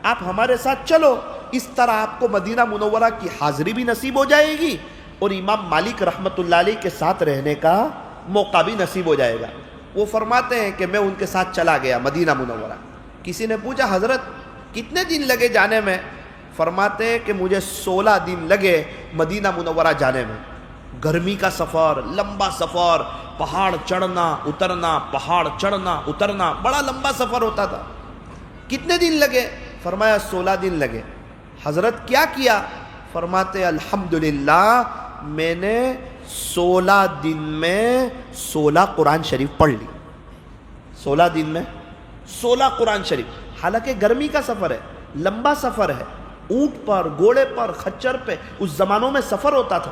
آپ ہمارے ساتھ چلو، اس طرح آپ کو مدینہ منورہ کی حاضری بھی نصیب ہو جائے گی اور امام مالک رحمۃ اللہ علیہ کے ساتھ رہنے کا موقع بھی نصیب ہو جائے گا۔ وہ فرماتے ہیں کہ میں ان کے ساتھ چلا گیا مدینہ منورہ۔ کسی نے پوچھا حضرت کتنے دن لگے جانے میں؟ فرماتے ہیں کہ مجھے 16 دن لگے مدینہ منورہ جانے میں، گرمی کا سفر، لمبا سفر، پہاڑ چڑھنا اترنا، پہاڑ چڑھنا اترنا، بڑا لمبا سفر ہوتا تھا۔ کتنے دن لگے؟ فرمایا 16 دن لگے۔ حضرت کیا کیا؟ فرماتے الحمدللہ میں نے 16 دن میں 16 قرآن شریف پڑھ لی۔ 16 دن میں 16 قرآن شریف، حالانکہ گرمی کا سفر ہے، لمبا سفر ہے، اونٹ پر، گھوڑے پر، خچر پہ اس زمانوں میں سفر ہوتا تھا،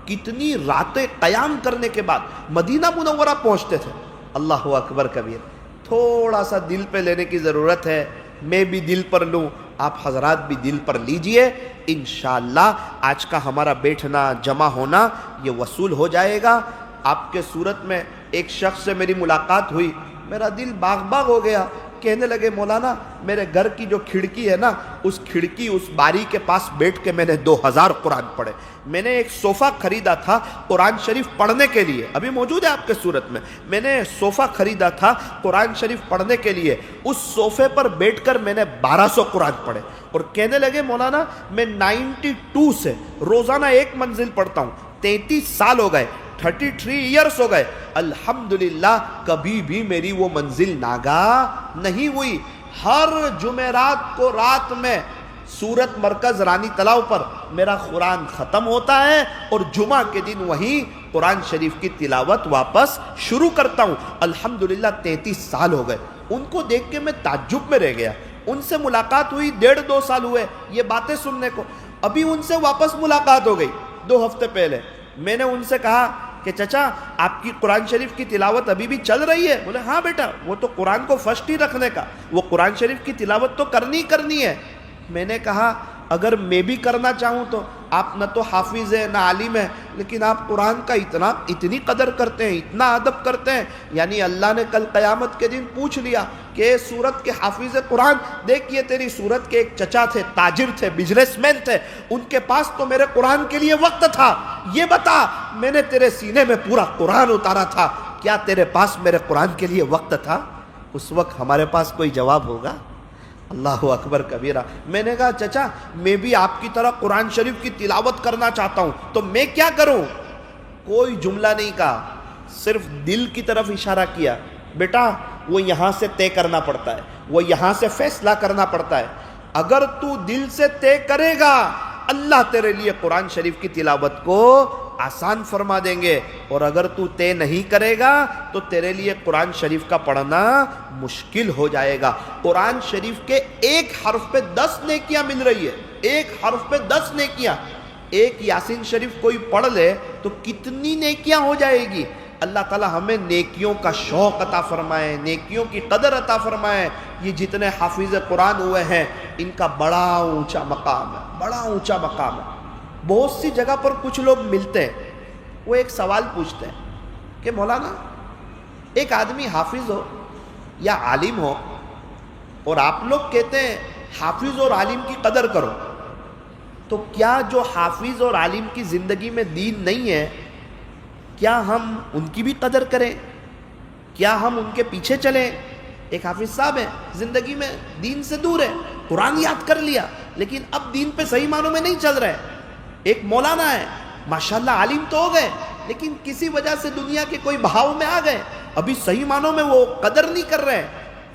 کتنی راتیں قیام کرنے کے بعد مدینہ منورہ پہنچتے تھے۔ اللہ اکبر کبیر۔ تھوڑا سا دل پہ لینے کی ضرورت ہے، میں بھی دل پر لوں، آپ حضرات بھی دل پر لیجئے، انشاءاللہ آج کا ہمارا بیٹھنا جمع ہونا یہ وصول ہو جائے گا۔ آپ کے صورت میں ایک شخص سے میری ملاقات ہوئی، میرا دل باغ باغ ہو گیا، کہنے لگے مولانا میرے گھر کی جو کھڑکی ہے نا، اس کھڑکی اس باری کے پاس بیٹھ کے میں نے 2000 قرآن پڑھے۔ میں نے ایک صوفہ خریدا تھا قرآن شریف پڑھنے کے لیے، ابھی موجود ہے آپ کے صورت میں نے صوفہ خریدا تھا قرآن شریف پڑھنے کے لیے، اس صوفے پر بیٹھ کر میں نے 1200 قرآن پڑھے، اور کہنے لگے مولانا میں 92 سے روزانہ ایک منزل پڑھتا ہوں، 33 سال ہو گئے، 33 ایئرس ہو گئے، الحمدللہ کبھی بھی میری وہ منزل ناگاہ نہیں ہوئی۔ ہر جمعرات کو رات میں سورت مرکز رانی تلاؤ پر میرا قرآن ختم ہوتا ہے اور جمعہ کے دن وہیں قرآن شریف کی تلاوت واپس شروع کرتا ہوں۔ الحمدللہ 33 سال ہو گئے۔ ان کو دیکھ کے میں تعجب میں رہ گیا۔ ان سے ملاقات ہوئی 1.5-2 سال ہوئے یہ باتیں سننے کو، ابھی ان سے واپس ملاقات ہو گئی 2 ہفتے پہلے۔ میں نے ان سے کہا کہ چچا آپ کی قرآن شریف کی تلاوت ابھی بھی چل رہی ہے؟ بولے ہاں بیٹا، وہ تو قرآن کو فرسٹ ہی رکھنے کا، وہ قرآن شریف کی تلاوت تو کرنی ہے۔ میں نے کہا اگر میں بھی کرنا چاہوں تو آپ نہ تو حافظ ہیں نہ عالم ہیں، لیکن آپ قرآن کا اتنی قدر کرتے ہیں، اتنا ادب کرتے ہیں، یعنی اللہ نے کل قیامت کے دن پوچھ لیا کہ سورت کے حافظ قرآن دیکھیے تیری سورت کے ایک چچا تھے، تاجر تھے، بزنس مین تھے، ان کے پاس تو میرے قرآن کے لیے وقت تھا، یہ بتا میں نے تیرے سینے میں پورا قرآن اتارا تھا، کیا تیرے پاس میرے قرآن کے لیے وقت تھا؟ اس وقت ہمارے پاس کوئی جواب ہوگا؟ اللہ اکبر کبیرہ۔ میں نے کہا چچا میں بھی آپ کی طرح قرآن شریف کی تلاوت کرنا چاہتا ہوں، تو میں کیا کروں؟ کوئی جملہ نہیں کہا، صرف دل کی طرف اشارہ کیا، بیٹا وہ یہاں سے طے کرنا پڑتا ہے، وہ یہاں سے فیصلہ کرنا پڑتا ہے، اگر تو دل سے طے کرے گا اللہ تیرے لیے قرآن شریف کی تلاوت کو آسان فرما دیں گے، اور اگر تو طے نہیں کرے گا تو تیرے لیے قرآن شریف کا پڑھنا مشکل ہو جائے گا۔ قرآن شریف کے ایک حرف پہ 10 نیکیاں مل رہی ہے، ایک حرف پہ 10 نیکیاں۔ ایک یاسین شریف کوئی پڑھ لے تو کتنی نیکیاں ہو جائے گی۔ اللہ تعالی ہمیں نیکیوں کا شوق عطا فرمائے، نیکیوں کی قدر عطا فرمائے۔ یہ جتنے حافظ قرآن ہوئے ہیں ان کا بڑا اونچا مقام ہے، بڑا اونچا مقام ہے۔ بہت سی جگہ پر کچھ لوگ ملتے ہیں، وہ ایک سوال پوچھتے ہیں کہ مولانا ایک آدمی حافظ ہو یا عالم ہو اور آپ لوگ کہتے ہیں حافظ اور عالم کی قدر کرو، تو کیا جو حافظ اور عالم کی زندگی میں دین نہیں ہے کیا ہم ان کی بھی قدر کریں؟ کیا ہم ان کے پیچھے چلیں؟ ایک حافظ صاحب ہے، زندگی میں دین سے دور ہے، قرآن یاد کر لیا لیکن اب دین پہ صحیح معنوں میں نہیں چل رہا ہے۔ ایک مولانا ہے، ماشاءاللہ عالم تو ہو گئے لیکن کسی وجہ سے دنیا کے کوئی بہاؤ میں آ گئے، ابھی صحیح معنوں میں وہ قدر نہیں کر رہے ہیں۔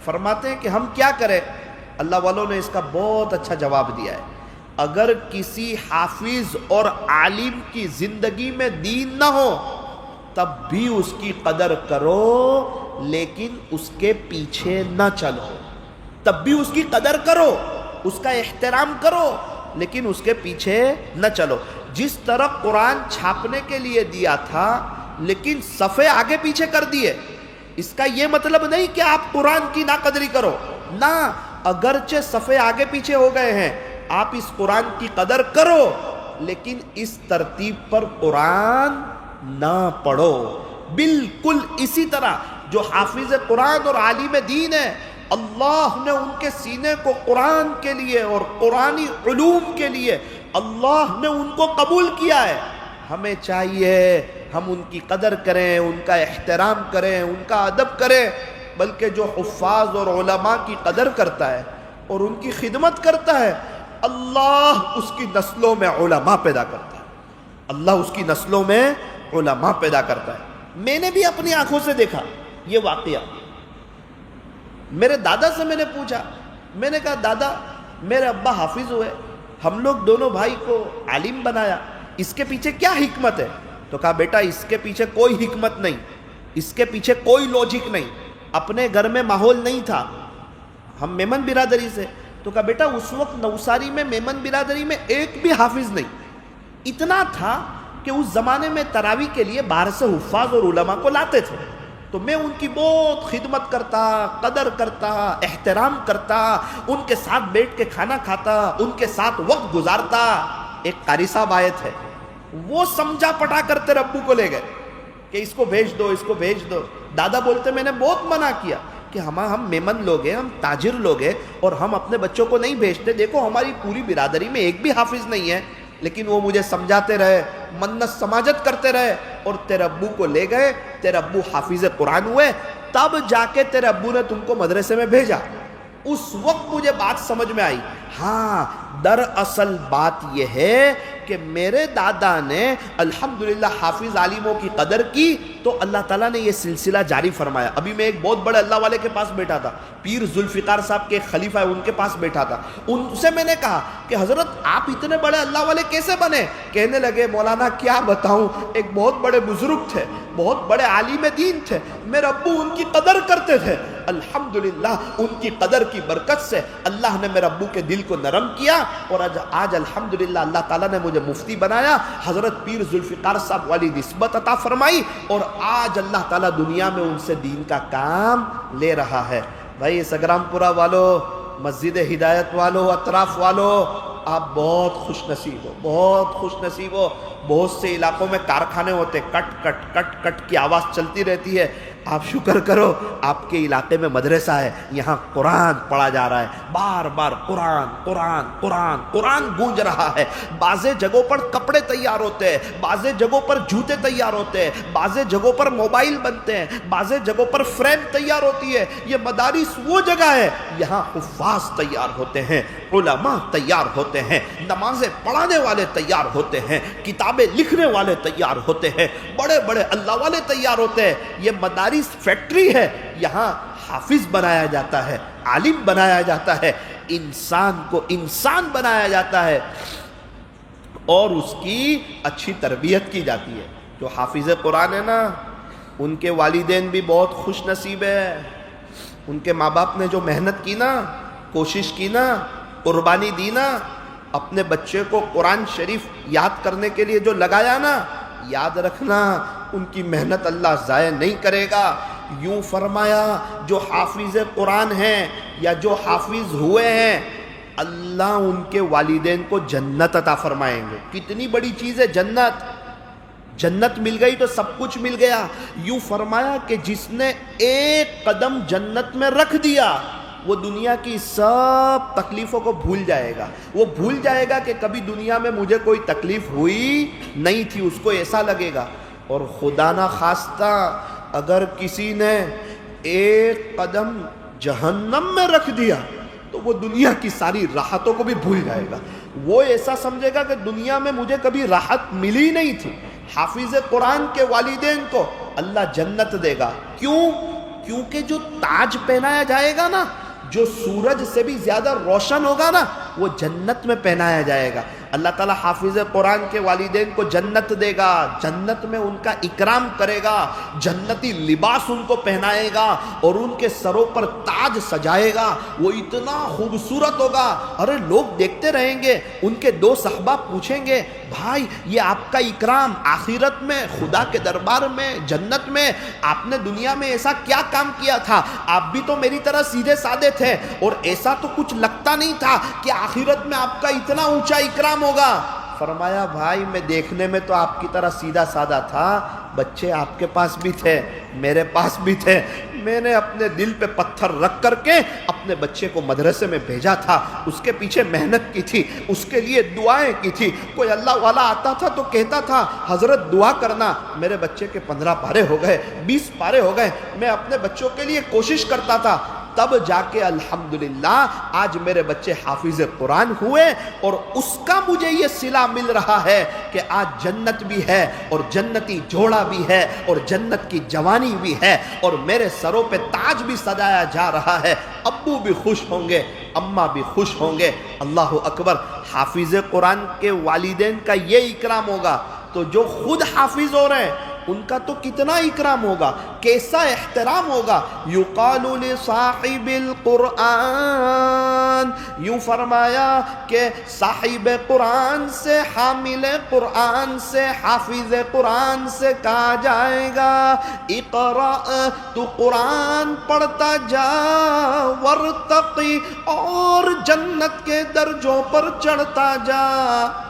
فرماتے ہیں کہ ہم کیا کریں؟ اللہ والوں نے اس کا بہت اچھا جواب دیا ہے، اگر کسی حافظ اور عالم کی زندگی میں دین نہ ہو تب بھی اس کی قدر کرو لیکن اس کے پیچھے نہ چلو، تب بھی اس کی قدر کرو، اس کا احترام کرو لیکن اس کے پیچھے نہ چلو۔ جس طرح قرآن چھاپنے کے لیے دیا تھا لیکن صفے آگے پیچھے کر دیے. اس کا یہ مطلب نہیں کہ آپ قرآن کی ناقدری کرو، نہ، اگرچہ صفے آگے پیچھے ہو گئے ہیں آپ اس قرآن کی قدر کرو، لیکن اس ترتیب پر قرآن نہ پڑھو. بالکل اسی طرح جو حافظ قرآن اور عالم دین ہے، اللہ نے ان کے سینے کو قرآن کے لیے اور قرآنی علوم کے لیے اللہ نے ان کو قبول کیا ہے. ہمیں چاہیے ہم ان کی قدر کریں، ان کا احترام کریں، ان کا ادب کریں. بلکہ جو حفاظ اور علماء کی قدر کرتا ہے اور ان کی خدمت کرتا ہے، اللہ اس کی نسلوں میں علماء پیدا کرتا ہے. اللہ اس کی نسلوں میں علماء پیدا کرتا ہے. میں نے بھی اپنی آنکھوں سے دیکھا یہ واقعہ. میرے دادا سے میں نے پوچھا، میں نے کہا دادا میرے ابا حافظ ہوئے، ہم لوگ دونوں بھائی کو عالم بنایا، اس کے پیچھے کیا حکمت ہے؟ تو کہا بیٹا اس کے پیچھے کوئی حکمت نہیں، اس کے پیچھے کوئی لوجک نہیں. اپنے گھر میں ماحول نہیں تھا، ہم میمن برادری سے. تو کہا بیٹا اس وقت نوساری میں میمن برادری میں ایک بھی حافظ نہیں. اتنا تھا کہ اس زمانے میں تراویح کے لیے باہر سے حفاظ اور علماء کو لاتے تھے. تو میں ان کی بہت خدمت کرتا، قدر کرتا، احترام کرتا، ان کے ساتھ بیٹھ کے کھانا کھاتا، ان کے ساتھ وقت گزارتا. ایک قاری صاحب آئے تھے، وہ سمجھا پٹا کرتے ابو کو لے گئے کہ اس کو بھیج دو، اس کو بھیج دو. دادا بولتے میں نے بہت منع کیا کہ ہم میمن لوگ ہیں، ہم تاجر لوگ ہیں اور ہم اپنے بچوں کو نہیں بھیجتے. دیکھو ہماری پوری برادری میں ایک بھی حافظ نہیں ہے. لیکن وہ مجھے سمجھاتے رہے، منت سماجت کرتے رہے اور تیرے ابو کو لے گئے. تیرے ابو حافظ قرآن ہوئے، تب جا کے تیرے ابو نے تم کو مدرسے میں بھیجا. اس وقت مجھے بات سمجھ میں آئی. ہاں دراصل بات یہ ہے کہ میرے دادا نے الحمدللہ حافظ عالموں کی قدر کی تو اللہ تعالیٰ نے یہ سلسلہ جاری فرمایا. ابھی میں ایک بہت بڑے اللہ والے کے پاس بیٹھا تھا، پیر ذوالفقار صاحب کے ایک خلیفہ ہے، ان کے پاس بیٹھا تھا. ان سے میں نے کہا کہ حضرت آپ اتنے بڑے اللہ والے کیسے بنے؟ کہنے لگے مولانا کیا بتاؤں، ایک بہت بڑے بزرگ تھے، بہت بڑے عالم دین تھے، میرے ابو ان کی قدر کرتے تھے. الحمدللہ ان کی قدر کی برکت سے اللہ نے میرے ابو کے دل کو نرم کیا اور آج الحمدللہ اللہ تعالیٰ نے مجھے مفتی بنایا. حضرت پیر ذوالفقار صاحب والی نسبت عطا فرمائی اور آج اللہ تعالیٰ دنیا میں ان سے دین کا کام لے رہا ہے. بھائی سگرام پورہ والو، مسجد ہدایت والو، اطراف والو، آپ بہت خوش نصیب ہو، بہت خوش نصیب ہو. بہت سے علاقوں میں کارخانے ہوتے، کٹ کٹ کٹ کٹ کی آواز چلتی رہتی ہے. آپ شکر کرو آپ کے علاقے میں مدرسہ ہے، یہاں قرآن پڑھا جا رہا ہے، بار بار قرآن قرآن قرآن قرآن گونج رہا ہے. بعض جگہوں پر کپڑے تیار ہوتے ہیں، بعض جگہوں پر جوتے تیار ہوتے ہیں، بعض جگہوں پر موبائل بنتے ہیں، بعض جگہوں پر فریم تیار ہوتی ہے. یہ مدارس وہ جگہ ہے یہاں حفاظ تیار ہوتے ہیں، علماء تیار ہوتے ہیں، نمازیں پڑھانے والے تیار ہوتے ہیں، کتابیں لکھنے والے تیار ہوتے ہیں، بڑے بڑے اللہ والے تیار ہوتے ہیں. یہ مدارس فیکٹری ہے، یہاں حافظ بنایا جاتا ہے، عالم بنایا جاتا ہے، انسان کو انسان بنایا جاتا ہے اور اس کی اچھی تربیت کی جاتی ہے. جو حافظ قرآن ہے نا، ان کے والدین بھی بہت خوش نصیب ہے. ان کے ماں باپ نے جو محنت کی نا، کوشش کی نا، قربانی دی نا، اپنے بچے کو قرآن شریف یاد کرنے کے لیے جو لگایا نا، یاد رکھنا ان کی محنت اللہ ضائع نہیں کرے گا. یوں فرمایا جو حافظ قرآن ہیں یا جو حافظ ہوئے ہیں، اللہ ان کے والدین کو جنت عطا فرمائیں گے. کتنی بڑی چیز ہے جنت. جنت مل گئی تو سب کچھ مل گیا. یوں فرمایا کہ جس نے ایک قدم جنت میں رکھ دیا وہ دنیا کی سب تکلیفوں کو بھول جائے گا. وہ بھول جائے گا کہ کبھی دنیا میں مجھے کوئی تکلیف ہوئی نہیں تھی. اس کو ایسا لگے گا. اور خدا نہ خواستہ اگر کسی نے ایک قدم جہنم میں رکھ دیا تو وہ دنیا کی ساری راحتوں کو بھی بھول جائے گا. وہ ایسا سمجھے گا کہ دنیا میں مجھے کبھی راحت ملی نہیں تھی. حافظ قرآن کے والدین کو اللہ جنت دے گا. کیوں؟ کیونکہ جو تاج پہنایا جائے گا نا، جو سورج سے بھی زیادہ روشن ہوگا نا، وہ جنت میں پہنایا جائے گا. اللہ تعالیٰ حافظ قرآن کے والدین کو جنت دے گا، جنت میں ان کا اکرام کرے گا، جنتی لباس ان کو پہنائے گا اور ان کے سروں پر تاج سجائے گا، وہ اتنا خوبصورت ہوگا۔ ارے لوگ دیکھتے رہیں گے۔ ان کے دو صحابہ پوچھیں گے بھائی یہ آپ کا اکرام آخرت میں، خدا کے دربار میں، جنت میں، آپ نے دنیا میں ایسا کیا کام کیا تھا؟ آپ بھی تو میری طرح سیدھے سادے تھے اور ایسا تو کچھ لگتا نہیں تھا کہ آخرت میں آپ کا اتنا اونچا اکرام ہوگا۔ فرمایا بھائی میں دیکھنے میں تو آپ کی طرح سیدھا سادہ تھا، بچے آپ کے پاس بھی تھے، میرے پاس بھی تھے، میں نے اپنے دل پہ پتھر رکھ کر کے اپنے بچے کو مدرسے میں بھیجا تھا، اس کے پیچھے محنت کی تھی، اس کے لیے دعائیں کی تھی۔ کوئی اللہ والا آتا تھا تو کہتا تھا حضرت دعا کرنا، میرے بچے کے 15 پارے ہو گئے، 20 پارے ہو گئے، میں اپنے بچوں کے لیے کوشش کرتا تھا، تب جا کے الحمدللہ آج میرے بچے حافظ قرآن ہوئے اور اس کا مجھے یہ صلہ مل رہا ہے کہ آج جنت بھی ہے اور جنتی جوڑا بھی ہے اور جنت کی جوانی بھی ہے اور میرے سروں پہ تاج بھی سجایا جا رہا ہے۔ ابو بھی خوش ہوں گے، اماں بھی خوش ہوں گے۔ اللہ اکبر۔ حافظ قرآن کے والدین کا یہ اکرام ہوگا تو جو خود حافظ ہو رہے ہیں ان کا تو کتنا اکرام ہوگا، کیسا احترام ہوگا۔ یقال لصاحب القرآن، یوں فرمایا کہ صاحب قرآن سے، حامل قرآن سے، حافظ قرآن سے کہا جائے گا اقرأ، تو قرآن پڑھتا جا، ورتقی، اور جنت کے درجوں پر چڑھتا جا۔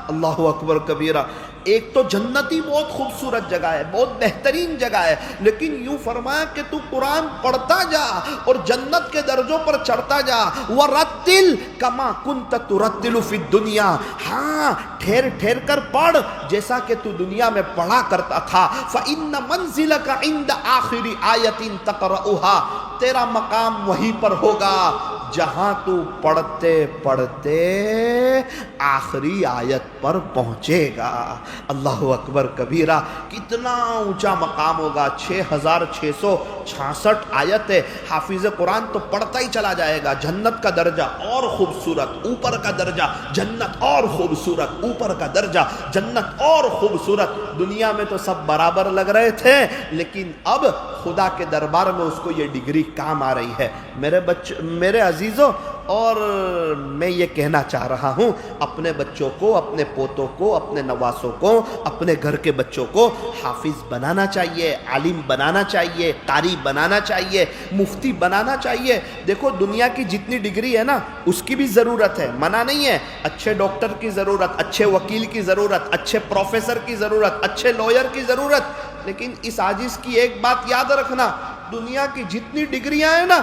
اللہ اکبر کبیرہ۔ ایک تو جنتی بہت خوبصورت جگہ ہے، بہت بہترین جگہ ہے، لیکن یوں فرمایا کہ تو قرآن پڑھتا جا اور جنت کے درجوں پر چڑھتا جا۔ وَرَتِّلْ كَمَا كُنْتَ تُرَتِّلُ فِي الدُّنْيَا، ہاں ٹھہر ٹھہر کر پڑھ جیسا کہ تو دنیا میں پڑھا کرتا تھا۔ فَإِنَّ مَنْزِلَكَ عِنْدَ آخِرِ آیَةٍ تَقْرَؤُهَا، تیرا مقام وہیں پر ہوگا جہاں تو پڑھتے پڑھتے آخری آیت پر پہنچے گا۔ اللہ اکبر کبیرہ۔ کتنا اونچا مقام ہوگا، 6666 آیت ہے۔ حافظ قرآن تو پڑھتا ہی چلا جائے گا، جنت کا درجہ اور خوبصورت، اوپر کا درجہ جنت اور خوبصورت، اوپر کا درجہ جنت اور خوبصورت۔ دنیا میں تو سب برابر لگ رہے تھے، لیکن اب خدا کے دربار میں اس کو یہ ڈگری کام آ رہی ہے۔ میرے عزیزوں، اور میں یہ کہنا چاہ رہا ہوں اپنے بچوں کو، اپنے پوتوں کو، اپنے نواسوں کو، اپنے گھر کے بچوں کو حافظ بنانا چاہیے، عالم بنانا چاہیے، قاری بنانا چاہیے، مفتی بنانا چاہیے۔ دیکھو دنیا کی جتنی ڈگری ہے نا اس کی بھی ضرورت ہے، منع نہیں ہے۔ اچھے ڈاکٹر کی ضرورت، اچھے وکیل کی ضرورت، اچھے پروفیسر کی ضرورت، اچھے لائر کی ضرورت، لیکن اس عاجز کی ایک بات یاد رکھنا، دنیا کی جتنی ڈگریاں ہیں نا،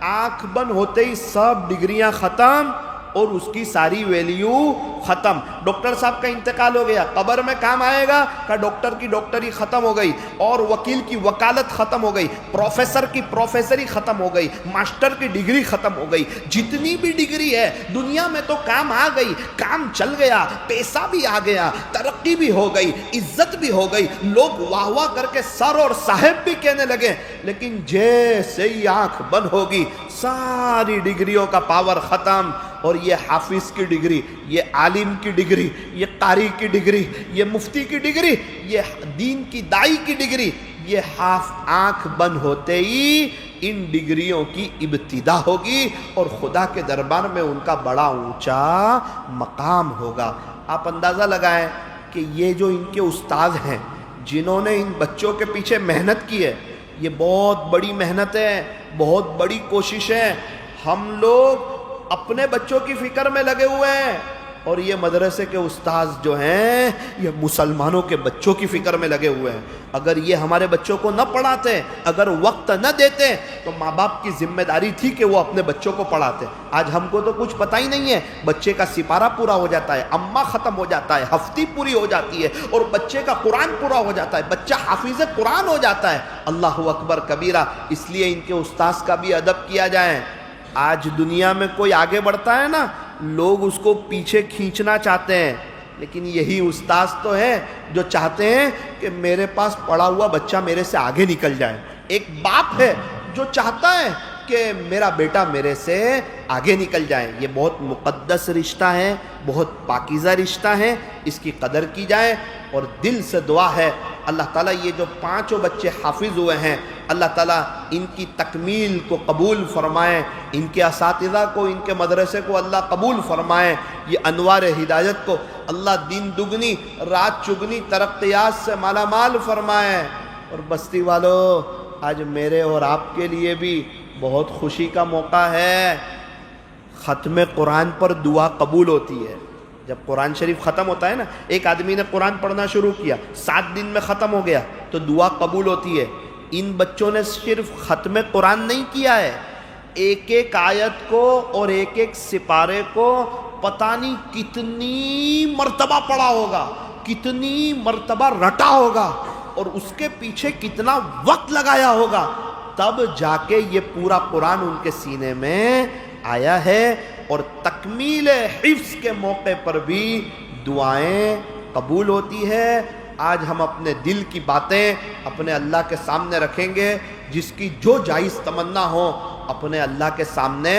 آنکھ بند ہوتے ہی سب ڈگریاں ختم اور اس کی ساری ویلیو ختم۔ ڈاکٹر صاحب کا انتقال ہو گیا، قبر میں کام آئے گا کہ ڈاکٹر کی ڈاکٹری ختم ہو گئی، اور وکیل کی وکالت ختم ہو گئی، پروفیسر کی پروفیسری ختم ہو گئی، ماسٹر کی ڈگری ختم ہو گئی۔ جتنی بھی ڈگری ہے دنیا میں تو کام آ گئی، کام چل گیا، پیسہ بھی آ گیا، ترقی بھی ہو گئی، عزت بھی ہو گئی، لوگ واہ واہ کر کے سر اور صاحب بھی کہنے لگے، لیکن جیسے ہی آنکھ بند ہوگی ساری ڈگریوں کا پاور ختم۔ اور یہ حافظ کی ڈگری، یہ عالم کی ڈگری، یہ قاری کی ڈگری، یہ مفتی کی ڈگری، یہ دین کی دائی کی ڈگری، یہ آنکھ بند ہوتے ہی ان ڈگریوں کی ابتدا ہوگی اور خدا کے دربار میں ان کا بڑا اونچا مقام ہوگا۔ آپ اندازہ لگائیں کہ یہ جو ان کے استاد ہیں جنہوں نے ان بچوں کے پیچھے محنت کی ہے، یہ بہت بڑی محنت ہے، بہت بڑی کوشش ہے۔ ہم لوگ اپنے بچوں کی فکر میں لگے ہوئے ہیں اور یہ مدرسے کے استاذ جو ہیں یہ مسلمانوں کے بچوں کی فکر میں لگے ہوئے ہیں۔ اگر یہ ہمارے بچوں کو نہ پڑھاتے، اگر وقت نہ دیتے، تو ماں باپ کی ذمہ داری تھی کہ وہ اپنے بچوں کو پڑھاتے۔ آج ہم کو تو کچھ پتہ ہی نہیں ہے، بچے کا سپارہ پورا ہو جاتا ہے، اماں ختم ہو جاتا ہے، ہفتی پوری ہو جاتی ہے اور بچے کا قرآن پورا ہو جاتا ہے، بچہ حافظ قرآن ہو جاتا ہے۔ اللہ اکبر کبیرہ۔ اس لیے ان کے استاذ کا بھی ادب کیا جائے۔ آج دنیا میں کوئی آگے بڑھتا ہے نا، لوگ اس کو پیچھے کھینچنا چاہتے ہیں، لیکن یہی استاذ تو ہے جو چاہتے ہیں کہ میرے پاس پڑھا ہوا بچہ میرے سے آگے نکل جائے۔ ایک باپ ہے جو چاہتا ہے کہ میرا بیٹا میرے سے آگے نکل جائے. یہ بہت مقدس رشتہ ہے, بہت پاکیزہ رشتہ ہے, اس کی قدر کی جائے. اور دل سے دعا ہے اللہ تعالیٰ یہ جو 5 بچے حافظ ہوئے ہیں, اللہ تعالیٰ ان کی تکمیل کو قبول فرمائے, ان کے اساتذہ کو, ان کے مدرسے کو اللہ قبول فرمائے. یہ انوار ہدایت کو اللہ دن دگنی رات چگنی ترقیات سے مالا مال فرمائے. اور بستی والو, آج میرے اور آپ کے لیے بھی بہت خوشی کا موقع ہے. ختم قرآن پر دعا قبول ہوتی ہے. جب قرآن شریف ختم ہوتا ہے نا, ایک آدمی نے قرآن پڑھنا شروع کیا, 7 دن میں ختم ہو گیا, تو دعا قبول ہوتی ہے. ان بچوں نے صرف ختم قرآن نہیں کیا ہے, ایک ایک آیت کو اور ایک ایک سپارے کو پتہ نہیں کتنی مرتبہ پڑھا ہوگا, کتنی مرتبہ رٹا ہوگا, اور اس کے پیچھے کتنا وقت لگایا ہوگا, تب جا کے یہ پورا قرآن ان کے سینے میں آیا ہے. اور تکمیل حفظ کے موقع پر بھی دعائیں قبول ہوتی ہے. آج ہم اپنے دل کی باتیں اپنے اللہ کے سامنے رکھیں گے, جس کی جو جائز تمنا ہو اپنے اللہ کے سامنے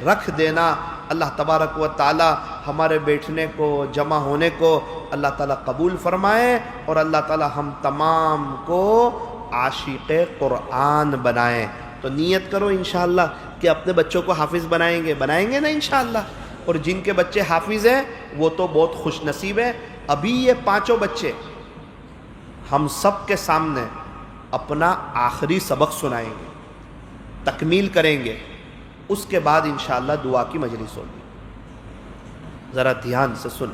رکھ دینا. اللہ تبارک و تعالی ہمارے بیٹھنے کو, جمع ہونے کو اللہ تعالیٰ قبول فرمائے, اور اللہ تعالیٰ ہم تمام کو عاشق قرآن بنائیں. تو نیت کرو انشاءاللہ کہ اپنے بچوں کو حافظ بنائیں گے نا انشاءاللہ. اور جن کے بچے حافظ ہیں وہ تو بہت خوش نصیب ہیں. ابھی یہ 5 بچے ہم سب کے سامنے اپنا آخری سبق سنائیں گے, تکمیل کریں گے, اس کے بعد انشاءاللہ دعا کی مجلس ہوگی. ذرا دھیان سے سن.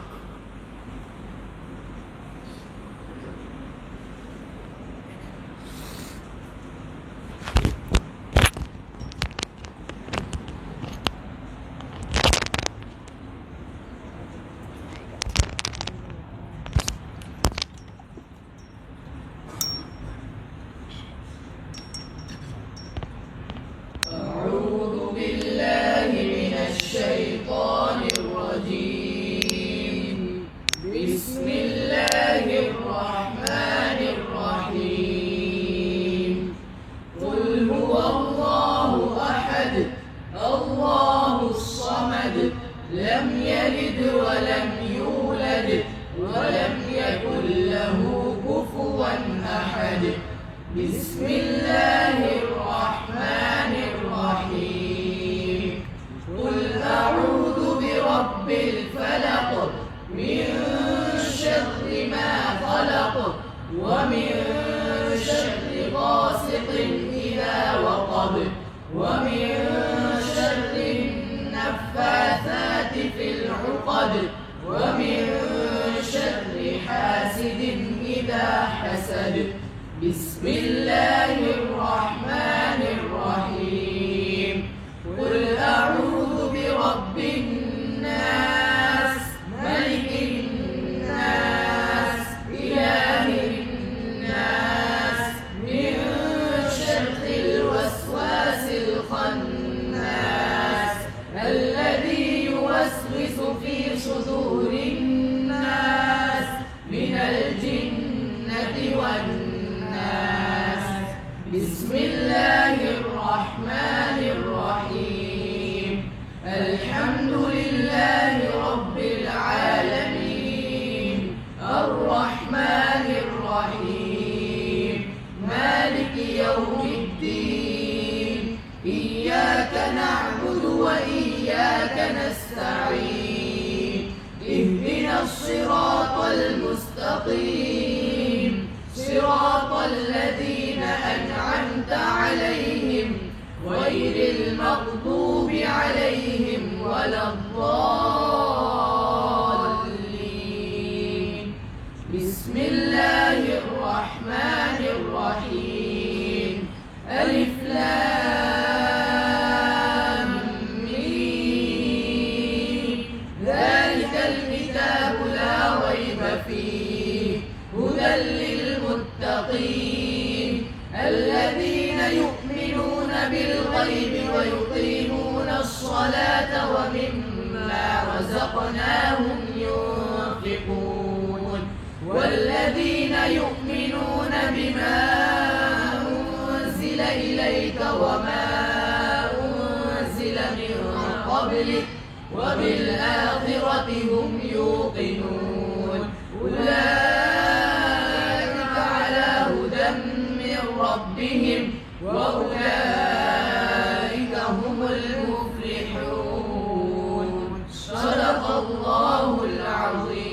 بما أنزل إليك وما فضله وبالآخرة هم يوقنون أولئك على هدى من ربهم وأولئك هم المفلحون صدق الله العظيم.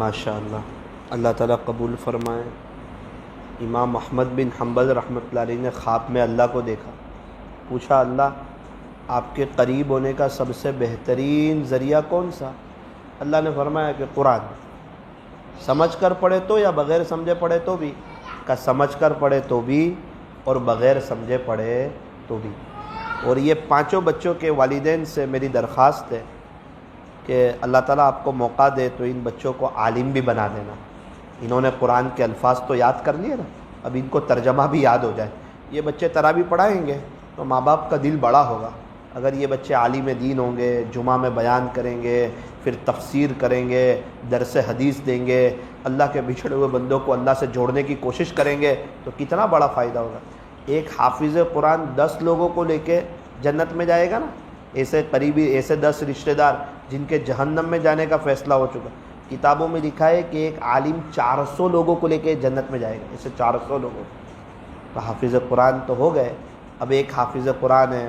ماشاء اللہ، اللہ تعالیٰ قبول فرمائے۔ امام احمد بن حنبل رحمۃ اللہ علیہ نے خواب میں اللہ کو دیکھا، پوچھا اللہ آپ کے قریب ہونے کا سب سے بہترین ذریعہ کون سا؟ اللہ نے فرمایا کہ قرآن، سمجھ کر پڑھے تو یا بغیر سمجھے پڑھے تو بھی؟ کہ سمجھ کر پڑھے تو بھی اور بغیر سمجھے پڑھے تو بھی۔ اور یہ پانچوں بچوں کے والدین سے میری درخواست ہے کہ اللہ تعالیٰ آپ کو موقع دے تو ان بچوں کو عالم بھی بنا دینا۔ انہوں نے قرآن کے الفاظ تو یاد کر لیے نا، اب ان کو ترجمہ بھی یاد ہو جائے۔ یہ بچے تراویح پڑھائیں گے تو ماں باپ کا دل بڑا ہوگا۔ اگر یہ بچے عالم دین ہوں گے، جمعہ میں بیان کریں گے، پھر تفسیر کریں گے، درس حدیث دیں گے، اللہ کے بچھڑے ہوئے بندوں کو اللہ سے جوڑنے کی کوشش کریں گے تو کتنا بڑا فائدہ ہوگا۔ ایک حافظ قرآن 10 لوگوں کو لے کے جنت میں جائے گا نا، ایسے قریبی، ایسے 10 رشتہ دار جن کے جہنم میں جانے کا فیصلہ ہو چکا۔ کتابوں میں لکھا ہے کہ ایک عالم 400 لوگوں کو لے کے جنت میں جائے گا، ایسے 400 لوگوں۔ تو حافظ قرآن تو ہو گئے، اب ایک حافظ قرآن ہے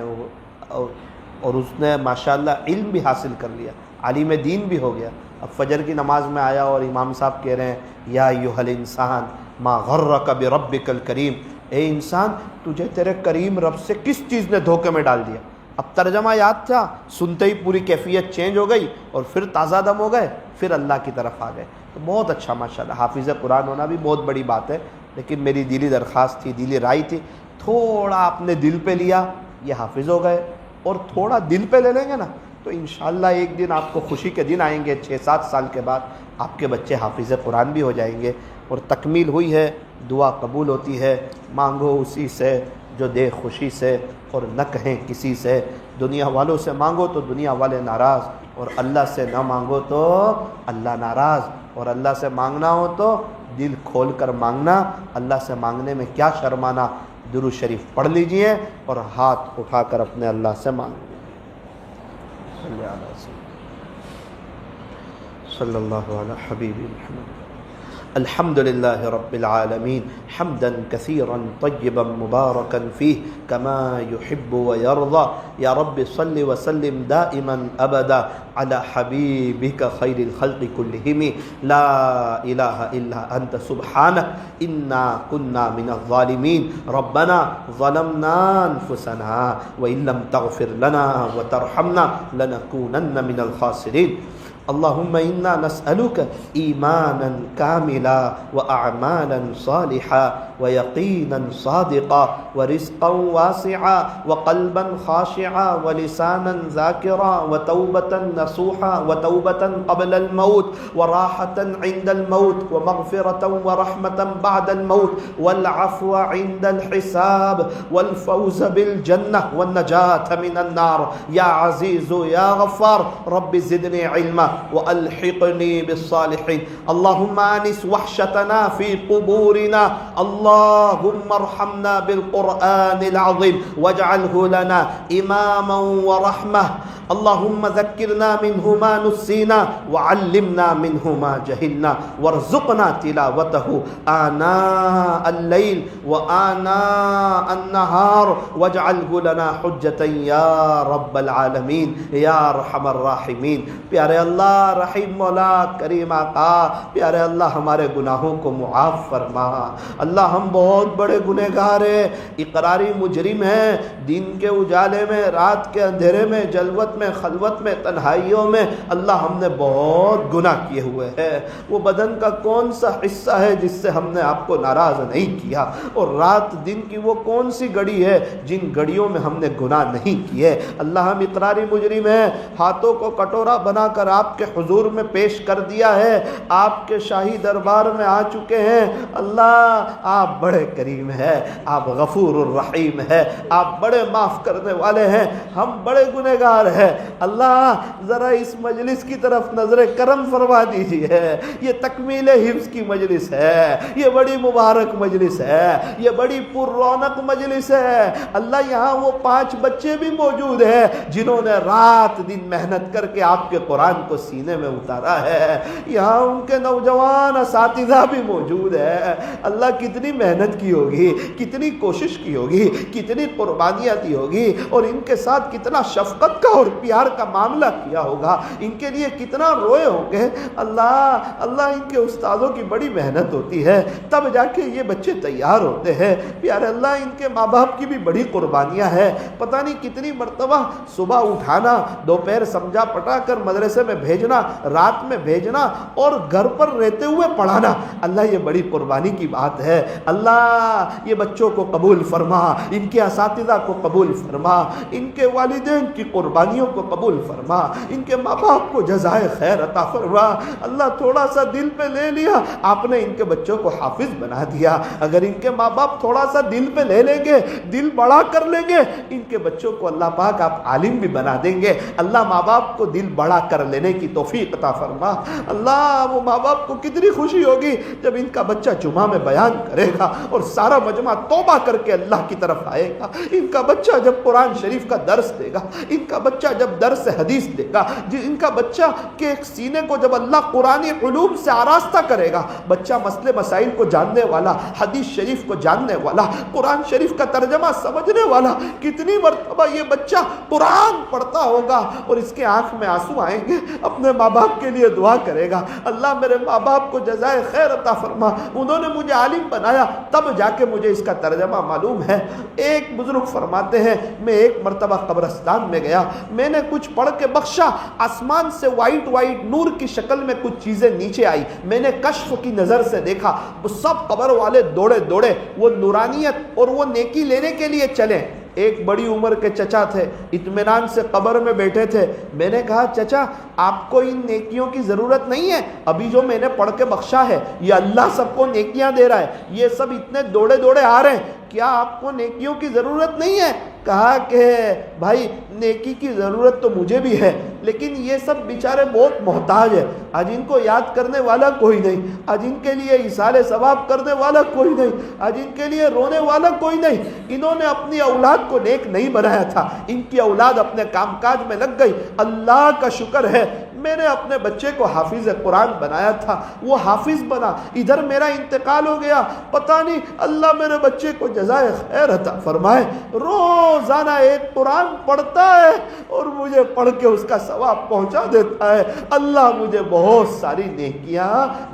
اور اس نے ماشاءاللہ علم بھی حاصل کر لیا، عالم دین بھی ہو گیا۔ اب فجر کی نماز میں آیا اور امام صاحب کہہ رہے ہیں یا ایھا الانسان ما غرک بربک الکریم، اے انسان تجھے تیرے کریم رب سے کس چیز نے دھوکے میں ڈال دیا؟ اب ترجمہ یاد تھا، سنتے ہی پوری کیفیت چینج ہو گئی اور پھر تازہ دم ہو گئے، پھر اللہ کی طرف آ گئے۔ تو بہت اچھا ماشاءاللہ، حافظ قرآن ہونا بھی بہت بڑی بات ہے، لیکن میری دلی درخواست تھی، دلی رائے تھی، تھوڑا آپ نے دل پہ لیا، یہ حافظ ہو گئے، اور تھوڑا دل پہ لے لیں گے نا تو انشاءاللہ ایک دن آپ کو خوشی کے دن آئیں گے، 6-7 سال کے بعد آپ کے بچے حافظ قرآن بھی ہو جائیں گے۔ اور تکمیل ہوئی ہے، دعا قبول ہوتی ہے، مانگو اسی سے جو دے خوشی سے اور نہ کہیں کسی سے۔ دنیا والوں سے مانگو تو دنیا والے ناراض، اور اللہ سے نہ مانگو تو اللہ ناراض۔ اور اللہ سے مانگنا ہو تو دل کھول کر مانگنا، اللہ سے مانگنے میں کیا شرمانا۔ درود شریف پڑھ لیجئے اور ہاتھ اٹھا کر اپنے اللہ سے مانگیں۔ صلی اللہ علی حبیب محمد۔ الحمد لله رب العالمين حمدا كثيرا طيبا مباركا فيه كما يحب ويرضى يا رب صل وسلم دائما أبدا على حبيبك خير الخلق كلهم لا إله إلا أنت سبحانك إنا كنا من الظالمين ربنا ظلمنا أنفسنا وإن لم تغفر لنا وترحمنا لنكونن من الخاسرين اللهم إنا نسألك إيمانا كاملا وأعمالا صالحا ويقينا صادقا ورزقا واسعا وقلبا خاشعا ولسانا ذاكرا وتوبة نصوحا وتوبة قبل الموت وراحة عند الموت ومغفرة ورحمة بعد الموت والعفو عند الحساب والفوز بالجنة والنجاة من النار يا عزيز يا غفار رب زدني علما وألحقني بالصالحين اللهم آنس وحشتنا في قبورنا اللهم ارحمنا بالقرآن العظيم واجعله لنا إماما ورحمة اللهم ذكرنا منه ما نسينا وعلمنا منه ما جهلنا وارزقنا تلاوته آناء الليل وآناء النهار واجعله لنا حجة يا رب العالمين يا ارحم الراحمين۔ پیارے اللہ رحیم مولا کریم آقا، پیارے اللہ ہمارے گناہوں کو معاف فرما۔ اللہ ہم بہت بڑے گنہگار ہیں، اقراری مجرم ہیں، دن کے اجالے میں، رات کے اندھیرے میں، جلوت میں، خلوت میں، تنہائیوں میں اللہ ہم نے بہت گناہ کیے ہوئے ہیں۔ وہ بدن کا کون سا حصہ ہے جس سے ہم نے آپ کو ناراض نہیں کیا، اور رات دن کی وہ کون سی گھڑی ہے جن گھڑیوں میں ہم نے گناہ نہیں کیے۔ اللہ ہم اقراری مجرم ہیں، ہاتھوں کو کٹورا بنا کر آپ آپ کے حضور میں پیش کر دیا ہے، آپ کے شاہی دربار میں آ چکے ہیں۔ اللہ آپ بڑے کریم ہیں، آپ غفور الرحیم ہیں، آپ بڑے معاف کرنے والے ہیں، ہم بڑے گنہگار ہیں۔ اللہ ذرا اس مجلس کی طرف نظر کرم فرما دیجیے، یہ تکمیل حفظ کی مجلس ہے، یہ بڑی مبارک مجلس ہے، یہ بڑی پر رونق مجلس ہے۔ اللہ یہاں وہ 5 بچے بھی موجود ہیں جنہوں نے رات دن محنت کر کے آپ کے قرآن کو سینے میں اتارا ہے، یہاں ان کے نوجوان اساتذہ بھی موجود ہے۔ اللہ کتنی محنت کی ہوگی، کتنی کوشش کی ہوگی، کتنی قربانیاں دی ہوگی، اور ان کے ساتھ کتنا شفقت کا اور پیار کا معاملہ کیا ہوگا، ان کے لیے کتنا روئے ہوں گے۔ اللہ ان کے استادوں کی بڑی محنت ہوتی ہے، تب جا کے یہ بچے تیار ہوتے ہیں۔ پیارے اللہ ان کے ماں باپ کی بھی بڑی قربانیاں ہیں، پتہ نہیں کتنی مرتبہ صبح اٹھانا، دوپہر سمجھا پٹا کر مدرسے میں بھیجنا، رات میں بھیجنا اور گھر پر رہتے ہوئے پڑھانا۔ اللہ یہ بڑی قربانی کی بات ہے۔ اللہ یہ بچوں کو قبول فرما، ان کے اساتذہ کو قبول فرما، ان کے والدین کی قربانیوں کو قبول فرما، ان کے ماں باپ کو جزائے خیر عطا فرما۔ اللہ تھوڑا سا دل پہ لے لیا، آپ نے ان کے بچوں کو حافظ بنا دیا۔ اگر ان کے ماں باپ تھوڑا سا دل پہ لے لیں گے، دل بڑا کر لیں گے، ان کے بچوں کو اللہ پاک آپ عالم بھی بنا دیں گے۔ اللہ ماں باپ کو دل بڑا کر لینے کی توفیق عطا فرما۔ اللہ وہ ماں باپ کو کتنی خوشی ہوگی جب ان کا بچہ جمعہ میں بیان کرے گا اور سارا مجمع توبہ کر کے اللہ کی طرف آئے گا۔ ان کا بچہ جب قرآن شریف کا درس دے گا، ان کا بچہ جب درس حدیث دے گا، ان کا بچہ کے ایک سینے کو جب اللہ قرآنی علوم سے آراستہ کرے گا، بچہ مسئلے مسائل کو جاننے والا، حدیث شریف کو جاننے والا، قرآن شریف کا ترجمہ سمجھنے والا، کتنی مرتبہ یہ بچہ قرآن پڑھتا ہوگا اور اس کے آنکھ میں آنسو آئیں گے، اپنے ماں باپ کے لیے دعا کرے گا، اللہ میرے ماں باپ کو جزائے خیر عطا فرما، انہوں نے مجھے عالم بنایا، تب جا کے مجھے اس کا ترجمہ معلوم ہے۔ ایک بزرگ فرماتے ہیں میں ایک مرتبہ قبرستان میں گیا، میں نے کچھ پڑھ کے بخشا، آسمان سے وائٹ نور کی شکل میں کچھ چیزیں نیچے آئی، میں نے کشف کی نظر سے دیکھا، وہ سب قبر والے دوڑے وہ نورانیت اور وہ نیکی لینے کے لیے چلے۔ ایک بڑی عمر کے چچا تھے، اطمینان سے قبر میں بیٹھے تھے، میں نے کہا چچا آپ کو ان نیکیوں کی ضرورت نہیں ہے، ابھی جو میں نے پڑھ کے بخشا ہے یہ اللہ سب کو نیکیاں دے رہا ہے، یہ سب اتنے دوڑے آ رہے ہیں، کیا آپ کو نیکیوں کی ضرورت نہیں ہے؟ کہا کہ بھائی نیکی کی ضرورت تو مجھے بھی ہے، لیکن یہ سب بیچارے بہت محتاج ہیں، آج ان کو یاد کرنے والا کوئی نہیں، آج ان کے لیے ایصال ثواب کرنے والا کوئی نہیں، آج ان کے لیے رونے والا کوئی نہیں، انہوں نے اپنی اولاد کو نیک نہیں بنایا تھا، ان کی اولاد اپنے کام کاج میں لگ گئی، اللہ کا شکر ہے میں نے اپنے بچے کو حافظ قرآن بنایا تھا، وہ حافظ بنا، ادھر میرا انتقال ہو گیا، پتہ نہیں اللہ میرے بچے کو جزائے خیر عطا فرمائے، روزانہ ایک قرآن پڑھتا ہے اور مجھے پڑھ کے اس کا ثواب پہنچا دیتا ہے، اللہ مجھے بہت ساری نیکیاں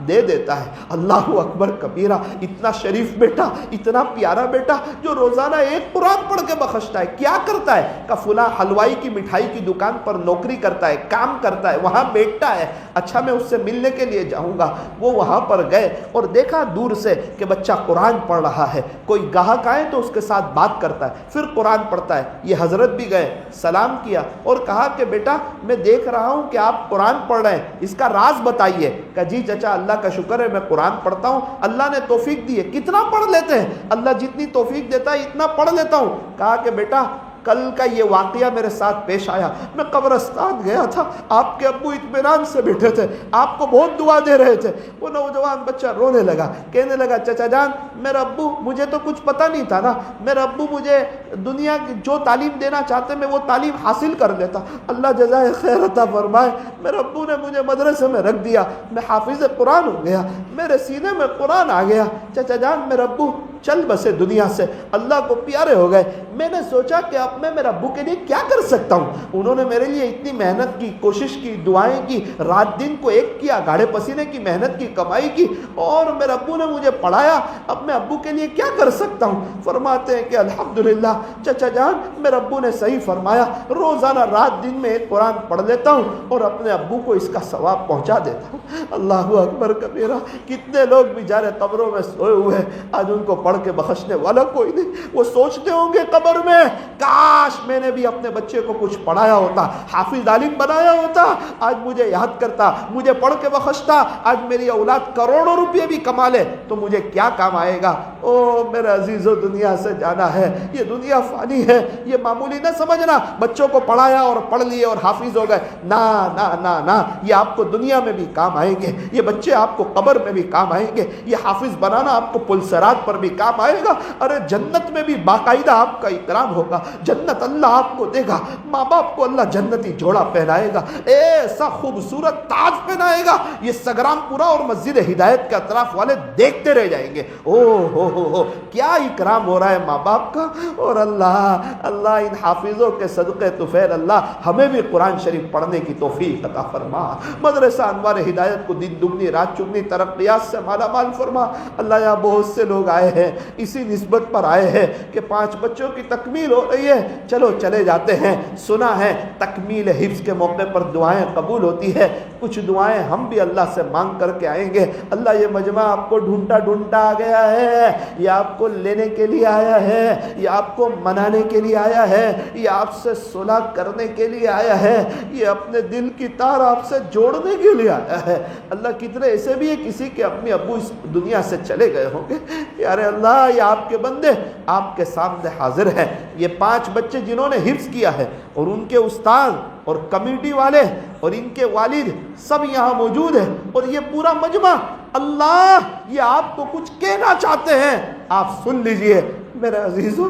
دے دیتا ہے۔ اللہ اکبر کبیرہ، اتنا شریف بیٹا، اتنا پیارا بیٹا جو روزانہ ایک قرآن پڑھ کے بخشتا ہے، کیا کرتا ہے؟ کہ فلاں حلوائی کی مٹھائی کی دکان پر نوکری کرتا ہے، کام کرتا ہے، وہاں بیٹھتا ہے، اچھا میں اس سے ملنے کے لیے جاؤں گا۔ وہ وہاں پر گئے اور دیکھا دور سے کہ بچہ قرآن پڑھ رہا ہے، کوئی گاہک آئے تو اس کے ساتھ بات کرتا ہے، پھر قرآن پڑھتا ہے۔ یہ حضرت بھی گئے، سلام کیا اور کہا کہ بیٹا میں دیکھ رہا ہوں کہ آپ قرآن پڑھ رہے ہیں، اس کا راز بتائیے۔ کہ جی چچا اللہ کا شکر ہے میں قرآن پڑھتا ہوں، اللہ نے توفیق دی ہے۔ کتنا پڑھ لیتے ہیں؟ اللہ جتنی توفیق دیتا ہے اتنا پڑھ لیتا ہوں۔ کہا کہ بیٹا کل کا یہ واقعہ میرے ساتھ پیش آیا، میں قبرستان گیا تھا، آپ کے ابو اطمینان سے بیٹھے تھے، آپ کو بہت دعا دے رہے تھے۔ وہ نوجوان بچہ رونے لگا، کہنے لگا چچا جان میرا ابو، مجھے تو کچھ پتہ نہیں تھا نا، میرا ابو مجھے دنیا کی جو تعلیم دینا چاہتے میں وہ تعلیم حاصل کر لیتا، اللہ جزائے خیر عطا فرمائے، میرے ابو نے مجھے مدرسے میں رکھ دیا، میں حافظ قرآن ہو گیا، میرے سینے میں قرآن آ گیا، چچا جان میرے ابو چل بسے دنیا سے، اللہ کو پیارے ہو گئے۔ میں نے سوچا کہ اب میں میرے ابو کے لیے کیا کر سکتا ہوں، انہوں نے میرے لیے اتنی محنت کی، کوشش کی، دعائیں کی، رات دن کو ایک کیا، گاڑے پسینے کی محنت کی، کمائی کی، اور میرے ابو نے مجھے پڑھایا، اب میں ابو کے لیے کیا کر سکتا ہوں؟ فرماتے ہیں کہ الحمدللہ چچا جان میرے ابو نے صحیح فرمایا, روزانہ رات دن میں ایک قرآن پڑھ لیتا ہوں اور اپنے ابو کو اس کا ثواب پہنچا دیتا ہوں. اللہ اکبر کبیرہ. کتنے لوگ بیچارے قبروں میں سوئے ہوئے ہیں, آج ان کو پڑھ کے بخشنے والا کوئی نہیں. وہ سوچتے ہوں گے قبر میں, کاش میں نے بھی اپنے بچے کو کچھ پڑھایا ہوتا, حافظ عالم بنایا ہوتا, آج مجھے یاد کرتا, مجھے پڑھ کے بخشتا. آج میری اولاد کروڑوں روپے بھی کما لے تو مجھے کیا کام آئے گا. او میرے عزیزو, دنیا سے جانا ہے, یہ دنیا فانی ہے, یہ معمولی نہ سمجھنا. بچوں کو پڑھایا اور پڑھ لیے اور حافظ ہو گئے, نا نا نا نا, یہ آپ کو دنیا میں بھی کام آئیں گے, یہ بچے آپ کو قبر میں بھی کام آئیں گے, یہ حافظ بنانا آپ کو پلسرات پر بھی کام آئے گا. ارے جنت میں بھی باقاعدہ آپ کا اکرام ہوگا, جنت اللہ آپ کو دے گا, ماں باپ کو اللہ جنتی جوڑا پہنائے گا, ایسا خوبصورت تاج پہنائے گا, یہ سگرام پورا اور مسجد ہدایت کے اطراف والے دیکھتے رہ جائیں گے. او ہو کیا اکرام ہو رہا ہے ماں باپ کا. اور اللہ ان حافظوں کے صدقے طفیل اللہ ہمیں بھی قرآن شریف پڑھنے کی توفیق عطا فرما. مدرسہ انوار ہدایت کو دن دگنی رات چگنی ترقیات سے مالا مال فرما. اللہ یہاں بہت سے لوگ آئے ہیں, اسی نسبت پر آئے ہیں کہ 5 بچوں کی تکمیل ہو رہی ہے, چلو چلے جاتے ہیں. سنا ہے تکمیل حفظ کے موقع پر دعائیں قبول ہوتی ہے, کچھ دعائیں ہم بھی اللہ سے مانگ کر کے آئیں گے. اللہ یہ مجمع آپ کو ڈھونڈا آ گیا ہے, یہ آپ کو لینے کے لیے آیا ہے, یہ آپ کو منانے کے لیے آیا ہے, یہ آپ سے صلح کرنے کے لیے آیا ہے, یہ اپنے دل کی تار آپ سے جوڑنے کے لیے آیا ہے. اللہ کتنے ایسے بھی ہیں کسی کے اپنے ابو اس دنیا سے چلے گئے ہوں گے. یار اللہ یہ آپ کے بندے آپ کے سامنے حاضر ہیں. یہ 5 بچے جنہوں نے حفظ کیا ہے اور ان کے استاد اور کمیٹی والے اور ان کے والد سب یہاں موجود ہیں, اور یہ پورا مجمع, اللہ یہ آپ کو کچھ کہنا چاہتے ہیں, آپ سن لیجئے. میرے عزیزوں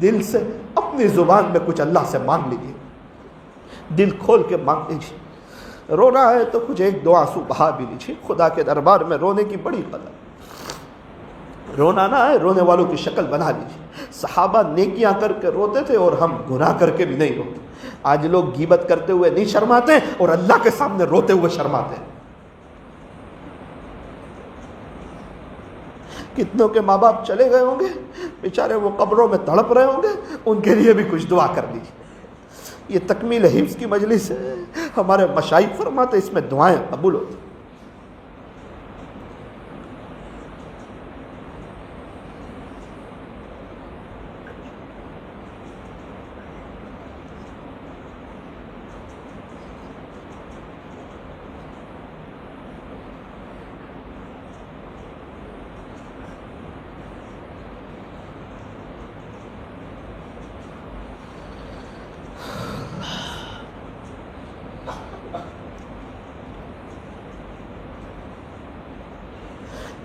دل سے اپنی زبان میں کچھ اللہ سے مانگ لیجئے, دل کھول کے مانگ لیجئے. رونا ہے تو کچھ 1-2 آنسو بہا بھی لیجئے. خدا کے دربار میں رونے کی بڑی قدر. رونا نہ ہے, رونے والوں کی شکل بنا لیجئے. صحابہ نیکیاں کر کے روتے تھے اور ہم گناہ کر کے بھی نہیں روتے. آج لوگ غیبت کرتے ہوئے نہیں شرماتے اور اللہ کے سامنے روتے ہوئے شرماتے ہیں. کتنوں کے ماں باپ چلے گئے ہوں گے, بیچارے وہ قبروں میں تڑپ رہے ہوں گے, ان کے لیے بھی کچھ دعا کر لیجیے. یہ تکمیل حفظ کی مجلس ہے, ہمارے مشائخ فرماتے اس میں دعائیں قبول ہوتی.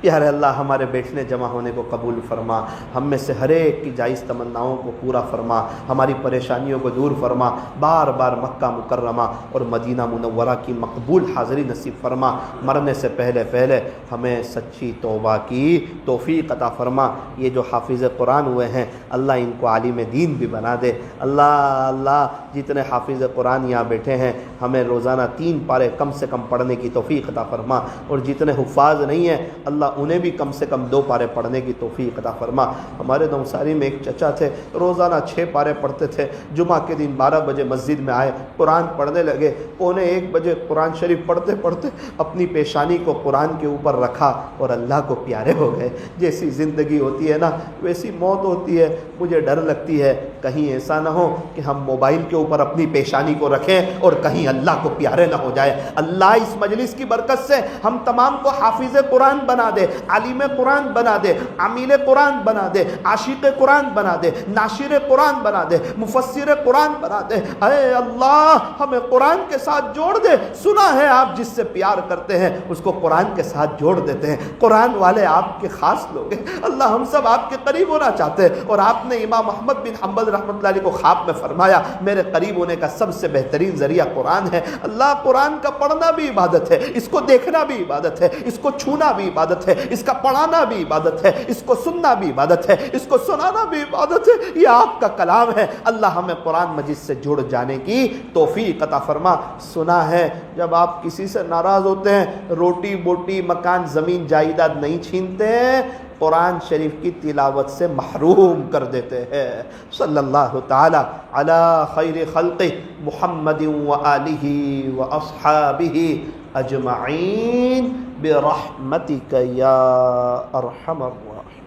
پیارے اللہ ہمارے بیٹھنے جمع ہونے کو قبول فرما, ہم میں سے ہر ایک کی جائز تمناؤں کو پورا فرما, ہماری پریشانیوں کو دور فرما, بار بار مکہ مکرمہ اور مدینہ منورہ کی مقبول حاضری نصیب فرما. مرنے سے پہلے ہمیں سچی توبہ کی توفیق عطا فرما. یہ جو حافظ قرآن ہوئے ہیں اللہ ان کو عالم دین بھی بنا دے. اللہ جتنے حافظ قرآن یہاں بیٹھے ہیں ہمیں روزانہ 3 پارے کم سے کم پڑھنے کی توفیق عطا فرما, اور جتنے حفاظ نہیں ہیں اللہ انہیں بھی کم سے کم 2 پارے پڑھنے کی توفیق عطا فرما. ہمارے نوساری میں ایک چچا تھے, روزانہ 6 پارے پڑھتے تھے. جمعہ کے دن 12 بجے مسجد میں آئے, قرآن پڑھنے لگے. 1:45 بجے قرآن شریف پڑھتے پڑھتے اپنی پیشانی کو قرآن کے اوپر رکھا اور اللہ کو پیارے ہو گئے. جیسی زندگی ہوتی ہے نا ویسی موت ہوتی ہے. مجھے ڈر لگتی ہے کہیں ایسا نہ ہو کہ ہم موبائل کے اوپر اپنی پیشانی کو رکھیں اور کہیں اللہ کو پیارے نہ ہو جائے. اللہ اس مجلس کی برکت سے ہم تمام کو حافظ قرآن بنا دے, عالم قرآن بنا دے, عامل قرآن بنا دے, عاشق قرآن بنا دے, ناشر قرآن بنا دے, مفسر قرآن بنا دے. اے اللہ ہمیں قرآن کے ساتھ جوڑ دے. سنا ہے آپ جس سے پیار کرتے ہیں اس کو قرآن کے ساتھ جوڑ دیتے ہیں. قرآن والے آپ کے خاص لوگ ہیں. اللہ ہم سب آپ کے قریب ہونا چاہتے ہیں, اور آپ نے امام محمد بن حنبل رحمۃ اللہ علیہ کو خواب میں فرمایا میرے قریب ہونے کا سب سے بہترین ذریعہ قرآن ہے. اللہ قرآن کا پڑھنا بھی عبادت ہے, اس کو دیکھنا بھی عبادت ہے, اس کو چھونا بھی عبادت ہے, اس کا پڑھانا بھی عبادت ہے, اس کو سننا بھی عبادت ہے, اس کو سنانا بھی عبادت ہے. یہ آپ کا کلام ہے. اللہ ہمیں قرآن مجید سے جڑ جانے کی توفیق عطا فرما. سنا ہے جب آپ کسی سے ناراض ہوتے ہیں روٹی بوٹی مکان زمین جائیداد نہیں چھینتے ہیں, قرآن شریف کی تلاوت سے محروم کر دیتے ہیں۔ صلی اللہ تعالی علی خیر خلق محمد وآلہ واصحابہ اجمعین برحمتک یا ارحم الراحمین۔